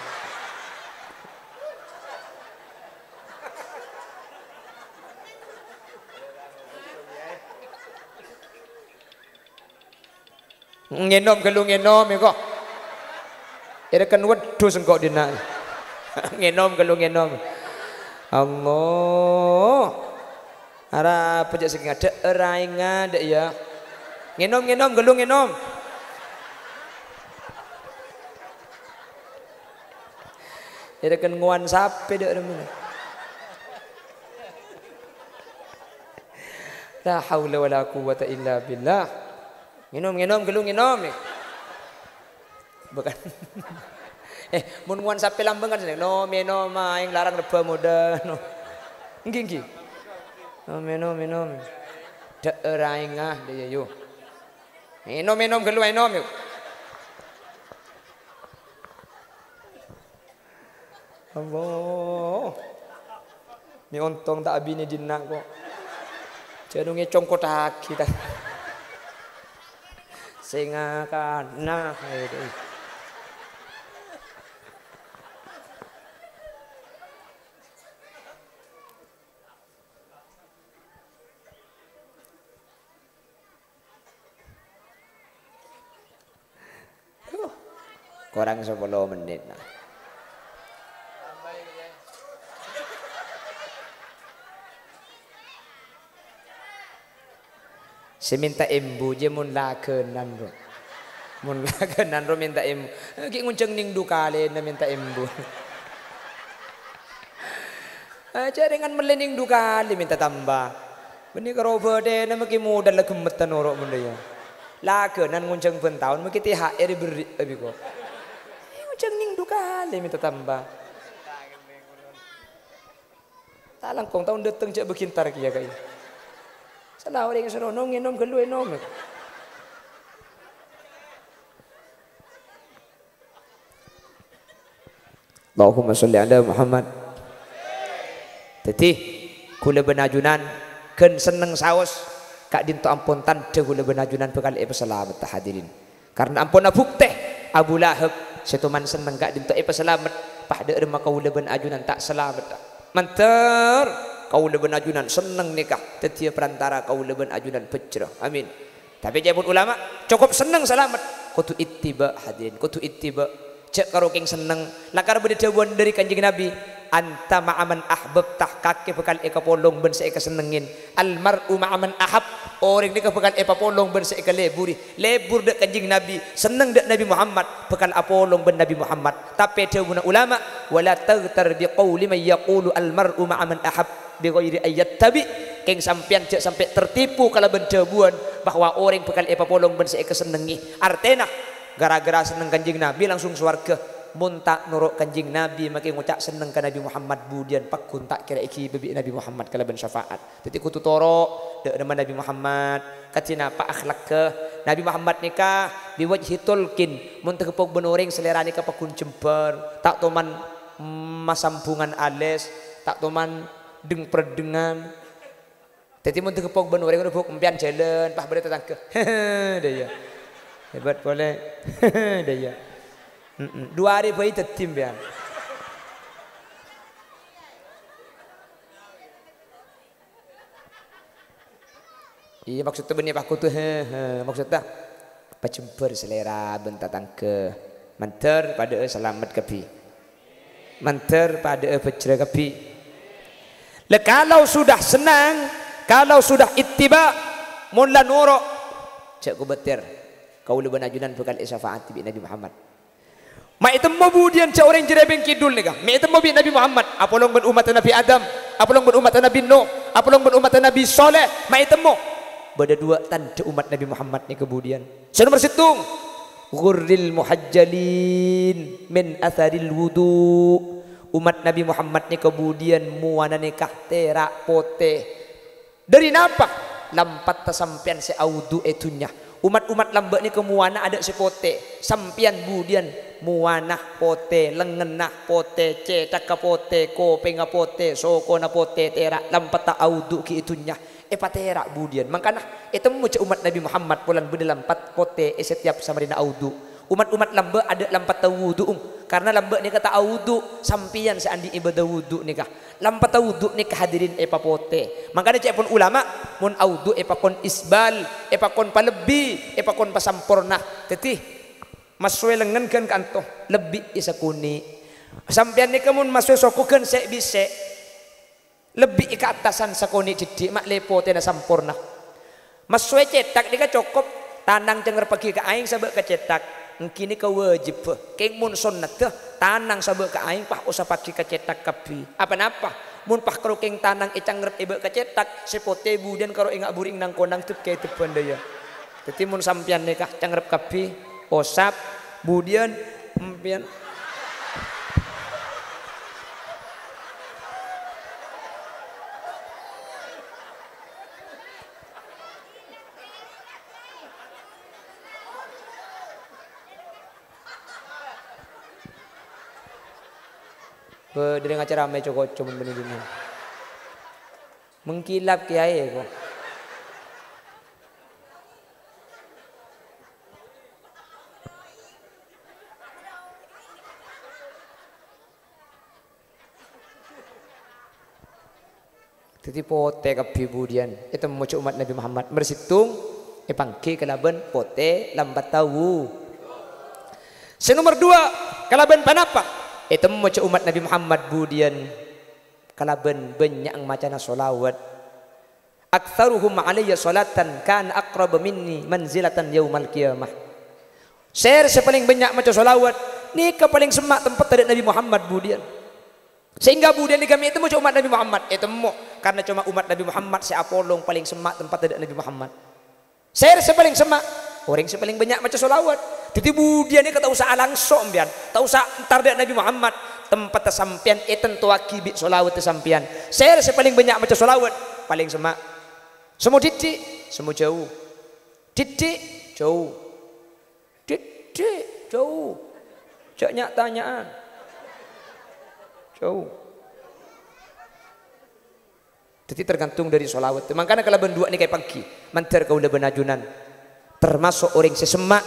ngenom gelu ngenom kok ada kan wedus engkau dina ngenom gelu ngenom Allah ara pejak sing ada erainga dek ya ngenom gelu ngenom ada kan nguan sape dek remene la haula wala quwwata illa billah ngenom gelu ngenom bukan mun nguan sape lambang kan no menom aing larang reba muda no nggih minum daerah ingah dia yuk minum gelu minum yuk Allah. Mi untung tak abine dinak kok. Janunge congkot kita. Singa kana itu. Kurang 10 menit nah. Si minta embu je mun lakenan ro. Mun lakenan ro minta embu. Ki ngunceng ning dukale na minta embu. Jaringan melening dukale minta tambah. Beni karo bede na maki modal la gemetan orok mun ya. Lakenan ngunceng ben taun maki THR beri abi ko. Ngunceng ning dukale minta tambah. Tak langkong tahun dateng cek bekintar kia kai. Salah orang yang seronong ngenom gelu enom. Allahumma sholli ala Muhammad. Tetih kula benajunan ken seneng saos kak dinto ampun tante kula benajunan bekal selamat hadirin. Karena ampun abuk teh Abu Lahab setuman seneng kak dinto selamat pahde remah kula benajunan tak selamat. Mantar kaula benajunan seneng nikah tetia perantara kaula benajunan pecrah amin. Tapi jabun ulama cukup seneng selamat kutu ittiba hadirin kutu ittiba cek karo king seneng lakar beda jawaban dari kanjeng Nabi anta ma'aman ahbab tah kake bekal eka polong ben seeka senengin almar'u ma'aman ahab orang nikah bekal eka polong ben seeka leburi lebur dek kanjeng Nabi seneng dek Nabi Muhammad bekal apolong ben Nabi Muhammad. Tapi jawaban ulama wala taghtar biqauli may yaqulu almar'u ma'aman ahab bighairi ayat tabi keng sampean cek sampai tertipu kalau benjabuan bahwa orang bekal eka polong ben seeka senengi artena gara-gara seneng kanjeng Nabi langsung swarga. Muntak nuruk kanjeng Nabi makin ngucap seneng ke Nabi Muhammad budian pak kuntak kira iki bebi Nabi Muhammad kalaban syafaat. Jadi kutu toro dek nama Nabi Muhammad katina pak akhlak ke Nabi Muhammad nikah biwajhi tulkin mun tekepok benoring selera nikah pakun jember tak toman masambungan ales tak toman deng perdengan. Jadi mun tekepok benoring udah buk empian jalan pah berde tetangke. Daya hebat boleh. Daya 2 hari bayi tetim ya. Iya maksudnya benih pak kutu maksudnya pacemper selera bentatang ke manter pada selamat kepi manter pada pecera kepi. Kalau sudah senang kalau sudah ittiba mula nuro cek ku betir kau lebih najunan bekal syafaat bi Nabi Muhammad. Ma itu kemudian orang jerebeng kidul nih kah? Ma itu mobil Nabi Muhammad. Apalong ben umat Nabi Adam, apalong ben umat Nabi Nuh, apalong ben umat Nabi Soleh. Ma itu mo. Bada 2 tanda umat Nabi Muhammad nih kemudian. Nomor 1 ghurril muhajjalin min atharil wudu. Umat Nabi Muhammad nih kemudian muana nikah terak pote. Dari napa? Lampat tasampian se audu etunya. Umat-umat lambak ni kemuana ada sepote sampian budian muanah pote lengenah pote cetak pote kopeng pote soko na pote terak lampat ta audu ki itunya paterak budian makana itu muca umat Nabi Muhammad pulan bede lampat pote setiap samarina audu. Umat-umat lambak ada lampat wudu karena lambak ni kata audu sampian seandi ibadah wudu nikah lampat wudu ni kehadirin papote makanya cek pun ulama mun audu pakon isbal pakon palebi pakon pasampurna tetih maswe lengan kan kanto lebih isa kuni sampian ni kemun maswe sokukan se bise lebih ke atasan sakoni jadi mak lepote na sampurna maswe cetak dika cukup tanang cenger pergi ke aing sabek ke cetak kini kau wajib keng mun sunnat tanang sabek ke aing pah usah pakai ke cetak kapi apa-apa mun pah karo keng tanang cangret ibe ke cetak sepote budian karo ingak buring nang konang tup kayak tup pandaya. Jadi mun sampian nikah cangret kapi osap budian empian Dari ngaca rame cokot cuman benih dunia. Mengkilap kiai kok. Jadi pote kapi budian itu memucuk umat Nabi Muhammad bersitung pangki kalaban pote lambat tahu. Senomor 2 kalaban panapa itu memucuk umat Nabi Muhammad budian kalaban banyak macana solawat. Aktsaruhum alayya salatan kan aqrab minni manzilatan yaumal qiyamah. Share sepaling banyak maca solawat ni ke paling semak tempat dari Nabi Muhammad budian. Sehingga budian di kami itu mau umat Nabi Muhammad itu mau karena cuma umat Nabi Muhammad si apolong paling semak tempat dari Nabi Muhammad. Saya sepaling semak orang sepaling banyak macam solawat. Jadi budian ini kata usah langsung bian, tak usah entar dari Nabi Muhammad tempat tersampian tentu akibat solawat tersampian. Saya sepaling banyak macam solawat paling semak. Semua titik, semua jauh. Titik jauh. Titik jauh. Jangan tanyaan. Jauh. Jadi tergantung dari solawat. Makanya kalau berdua ini kayak pagi, mantar kau lebih najunan. Termasuk orang sesemak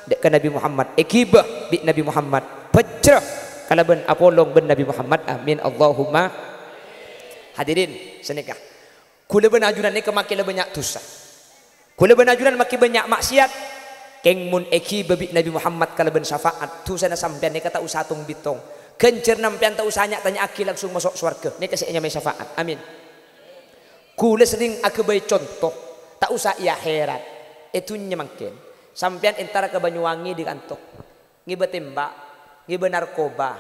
dekat Nabi Muhammad. Ekibah bi Nabi Muhammad. Pecah kalau ben apolong ben Nabi Muhammad. Amin Allahumma. Hadirin senikah. Kula ben najunan ini kemakin lebih banyak dosa. Kula ben najunan makin banyak maksiat. Keng mun ekibah bi Nabi Muhammad kalau ben syafaat. Tu sana sampean ni kata usatung bitong. Kencer nampian tak usahnya tanya akil langsung masuk surga. Ini kasihnya mai syafaat. Amin. Kula sering aku beri contoh. Tak usah ia herat. Itu nyemakin. Sampian antara ke Banyuwangi di kantor. Ngibe tembak, ngibe narkoba.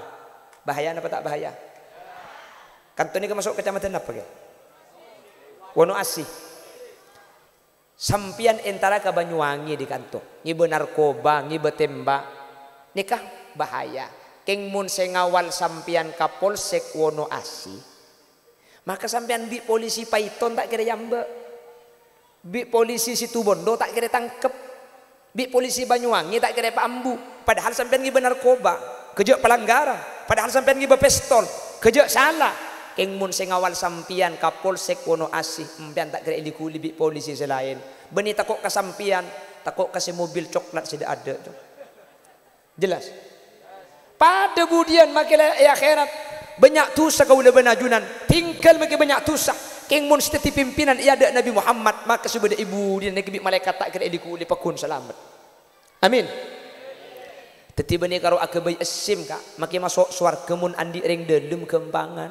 Bahaya apa tak bahaya? Kantor ini ke masuk kecamatan apa ke? Wonoasih. Sampian antara ke Banyuwangi di kantor. Ngibe narkoba, ngibe tembak. Nikah bahaya. Keng mun sengawal sampian Kapolsek Wonoasih, maka sampian bi polisi Paiton tak kira yamba, bi polisi Situbondo tak kira tangkep, bi polisi Banyuwangi tak kira pambu. Padahal sampian ngibe narkoba, kejak pelanggaran. Padahal sampian ngibe pistol, kejak salah. Keng mun sengawal sampian Kapolsek Wonoasih, sampian tak kira ilikuli bi polisi selain. Beni takut kesampian, takut kasih mobil coklat sudah ada. Jelas. Pada budian makin akhirat banyak dosa kau lebih najunan tinggal makin banyak dosa keng mun setiap pimpinan ia ada Nabi Muhammad maka sebeda ibu dia nak malaikat tak kira dikuli pakun selamat. Amin. Tetiba ni karo akabai asim kak makin masuk swarga mun andi ring delum kembangan.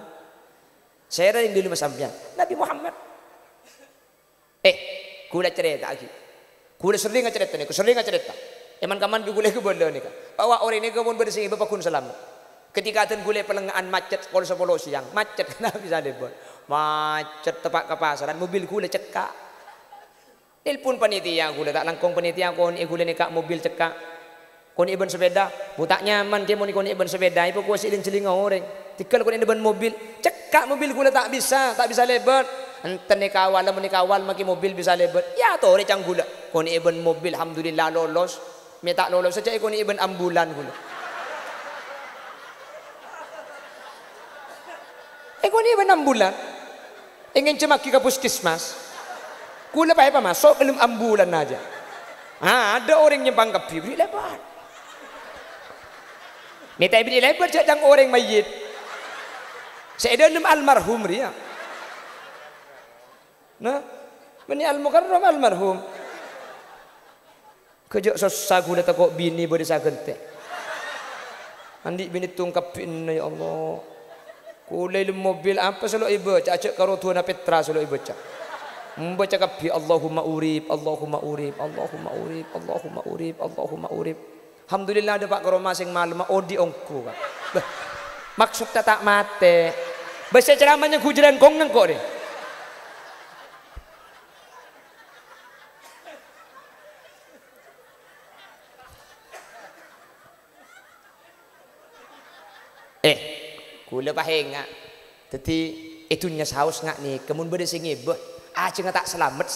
Saya ring delum sampean Nabi Muhammad. Kula cerita lagi. Kula sering cerita ni, sering cerita. Eman kaman gule ke bondo ni kak. Bawa orang ni kebun bersih bapakun selamat. Ketika aten gule pelengaan macet sepuluh siang macet kenapa bisa lebon. Macet tepak ke pasaran mobil gule cekak. Telepon panitia gule tak langkong panitia kon gule ni kak mobil cekak. Kon iban sepeda, butak nyaman dia mau kon iban sepeda. Ibu kuasi dan celinga orang. Tikal kon iban mobil cekak mobil gule tak bisa lebon. Enten ni kawal maki mobil bisa lebon. Ya toh recang gula. Kon iban mobil alhamdulillah lolos. Minta lolos saja ikon iban ambulan gula. Ikon iban ambulan. Ingin cemaki ke puskesmas. Gula apa masuk belum ambulan aja. Ada orang nyempang ke bibir lebar. Minta bibir lebar jangan orang mayit. Saya dalam almarhum dia. Nah, ini al-mukarram almarhum. Kejak susah gula takut bini boleh saya gente. Andi bini tungkapin ya Allah. Kulai mobil apa selalu ibu cak karo tuana Petra selalu ibu cak. Membaca kapi Allahumma urib, Allahumma urib, Allahumma urib, Allahumma urib, Allahumma urib. Alhamdulillah ada pak karo masing malam odi ongku kan. Maksud tak mate. Bahasa ceramahnya hujan kong nang kok deh. Kula pahenga. Jadi itunya saus ngak nih. Kemun beda sing ibu. Cengah tak selamat.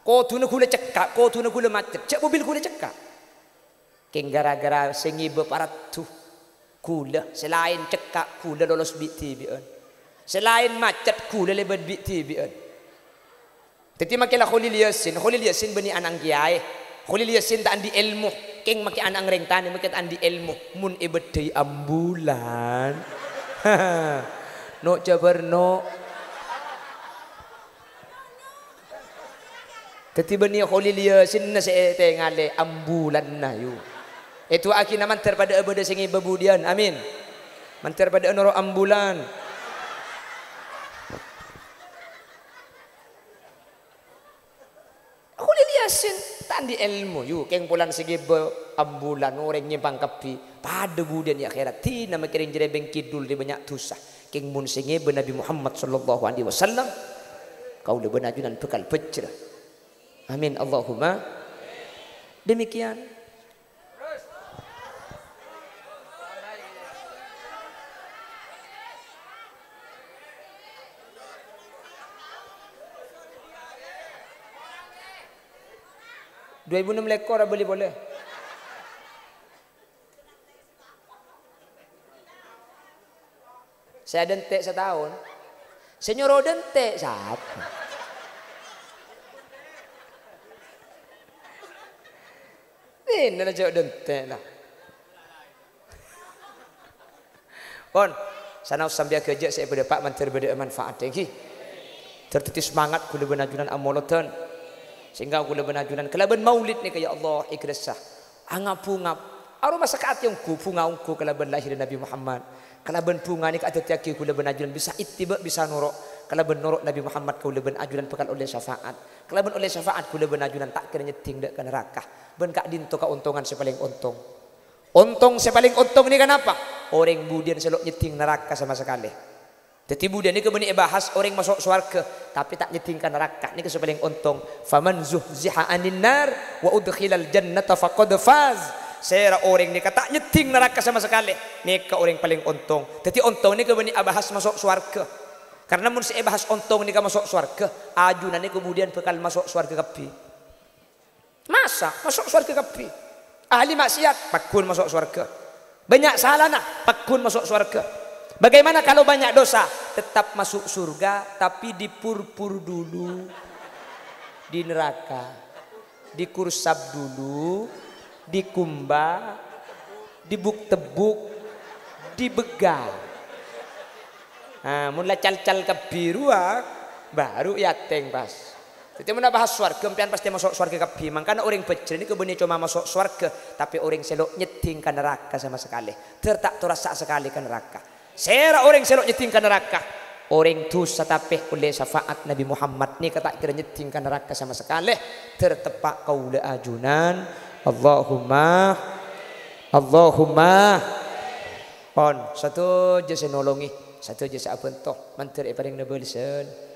Kau tu nak gula cekak, kau tu nak gula macet. Cek mobil gula cekak. Keng gara-gara sing ibu parat tu. Kula selain cekak kula lolos biti bian. Selain macet kula lebat biti bian. Teti makilah Khalil Yasin bani anang kiai. Khalil Yasin tak andi ilmu, keng maki anang rengtane maki andi ilmu. Mun ibedai ambulan. No jabarno. Teti bani Khalil Yasin na se tengale ambulan na yu. Itu aki naman terpada abada singi babudian. Amin. Manter pada noro ambulan. Khalil Yasin tandi ilmu yu keng pulan segi ambulan orang nyimpang kapi pada budian ya akhirat tina makiring jerebeng kidul di banyak tusah keng mun singi Nabi Muhammad sallallahu alaihi wasallam kau le benajunan bekal pecrah. Amin Allahumma. Demikian. $2,600 lekor beli boleh. Saya dentek setahun. Senyoro dentek siapa? Ini aja dentek lah. Pon, sana usam dia kerja saya berdepak mantir berde manfaat lagi. Tertiti semangat kula benajunan amolotan. Sehingga kula benajunan kelaban maulid ni kaya Allah ikrasah. Angapungap. Aru masa kaat yang ku punga ungku kelaban lahir Nabi Muhammad. Kelaban punga ni kat tiaki kula benajunan bisa ittiba bisa norok. Kelaban norok Nabi Muhammad kula benajunan pekal oleh syafaat. Kelaban oleh syafaat kula benajunan tak kira nyeting dak ke neraka. Ben kak dinto keuntungan sepaling untung. Untung sepaling untung ni kenapa? Orang budian selok nyeting neraka sama sekali. Jadi budian ni kebeni bahas orang masuk surga tapi tak nyetingkan neraka. Ni kesepaling untung. Faman zuhziha anin nar wa udkhilal jannata faqad faz. Saya orang ni kata nyeting neraka sama sekali. Ni ke orang paling untung. Jadi untung ni kebeni bahas masuk surga. Karena mun saya bahas untung ni ke masuk surga, ajunan ni kemudian bekal masuk surga kapi. Masa masuk surga kapi. Ahli maksiat pakun masuk surga. Banyak salah nak pakun masuk surga. Bagaimana kalau banyak dosa? Tetap masuk surga tapi dipurpur dulu di neraka. Dikursap dulu, dikumbah, dibuk-tebuk, dibegal. Nah, mulai cal-cal kebiru baru yateng pas. Jadi mana bahas swarga, pian pasti masuk swarga kebi. Makanya orang pecel ini kebuni cuma masuk swarga, tapi orang selok nyeting ke neraka sama sekali. Tertak terasa sekali ke neraka. Saya orang selok nyeting ke neraka. Orang tu satapeh oleh syafaat Nabi Muhammad ni kata kira nyeting ke neraka sama sekali. Tertepak kaula ajunan. Allahumma pon satu je saya nolongi, satu je saya bentuk. Mantir paling nebelisen.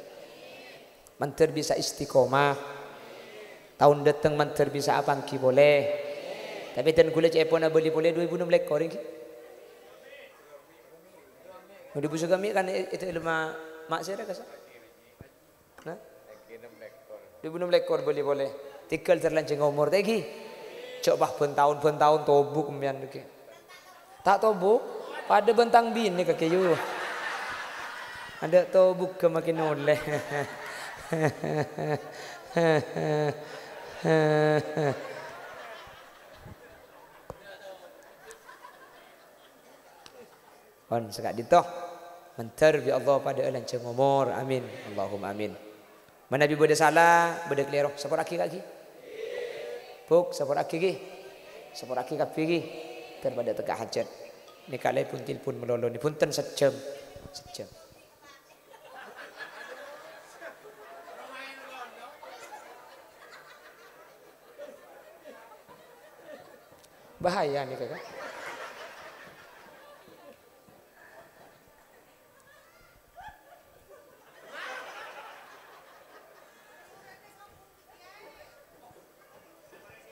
Mantir bisa istiqomah. Tahun datang mantir bisa apangki boleh. Tapi dan gula cek pun beli boleh 2,600 korang. Di busu kami kan itu ilmu mak saya dah kasar. Nah, 2,600 beli boleh. Tikal terlanceng umur tegi. Coba tahun tobuk kemudian lagi. Tak tobuk, pada bentang bini kaki you. Ada tobuk ke makin oleh. On sekak ditoh mentar bi Allah pada lanceng umur amin Allahumma amin. Mana bi beda salah beda keliru sapor aki kaki. Puk sapor aki gi. Sapor aki kapi gi terpada tegak hajat. Ni kalai pun tilpun melolo ni punten sejam. Bahaya nih kakak.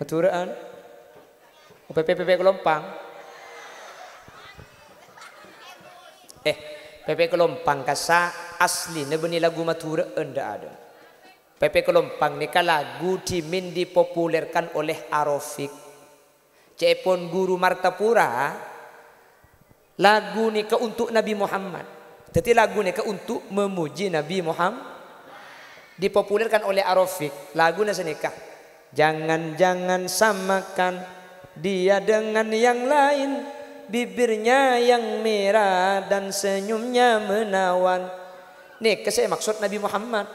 Maturaan PPP Kelompang PP Kelompang kasa asli nebeni lagu maturaan ndak ada. PP Kelompang ni lagu dimin dipopulerkan oleh Arofik. Cepon guru Martapura Lagu ni ke untuk Nabi Muhammad. Jadi lagu ni ke untuk memuji Nabi Muhammad. Dipopulerkan oleh Arofik. Lagu nasa nikah. Jangan-jangan samakan dia dengan yang lain. Bibirnya yang merah dan senyumnya menawan. Nih saya maksud Nabi Muhammad.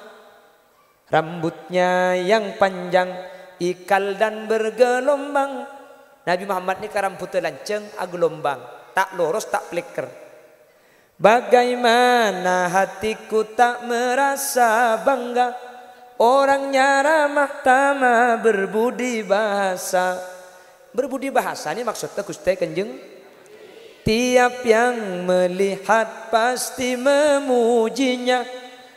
Rambutnya yang panjang, ikal dan bergelombang. Nabi Muhammad ni rambutnya lanceng, gelombang. Tak lurus, tak flicker. Bagaimana hatiku tak merasa bangga. Orangnya ramah tamah, berbudi bahasa. Berbudi bahasa ini maksudnya Gusti Kanjeng. Tiap yang melihat pasti memujinya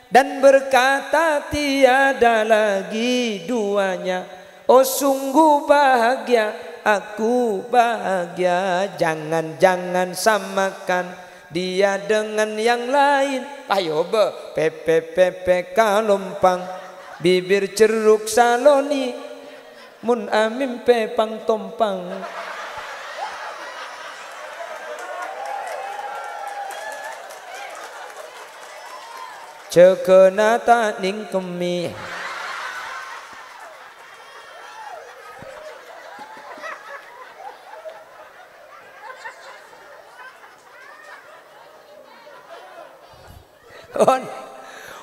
dan berkata tiada lagi duanya. Oh sungguh bahagia, aku bahagia. Jangan-jangan samakan dia dengan yang lain. Ayo be, pepe kalompang, bibir ceruk saloni, mun amim pepang tompang. Cekenata ning kemi.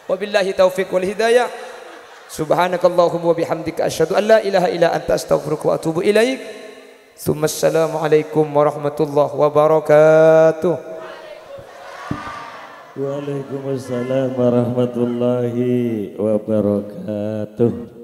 Wabillahi taufiq wal hidayah. Subhanakallahumma wa bihamdika asyhadu an la ilaha illa anta astaghfiruka wa atubu ilaik. Assalamualaikum warahmatullahi wabarakatuh. Waalaikumsalam warahmatullahi wabarakatuh.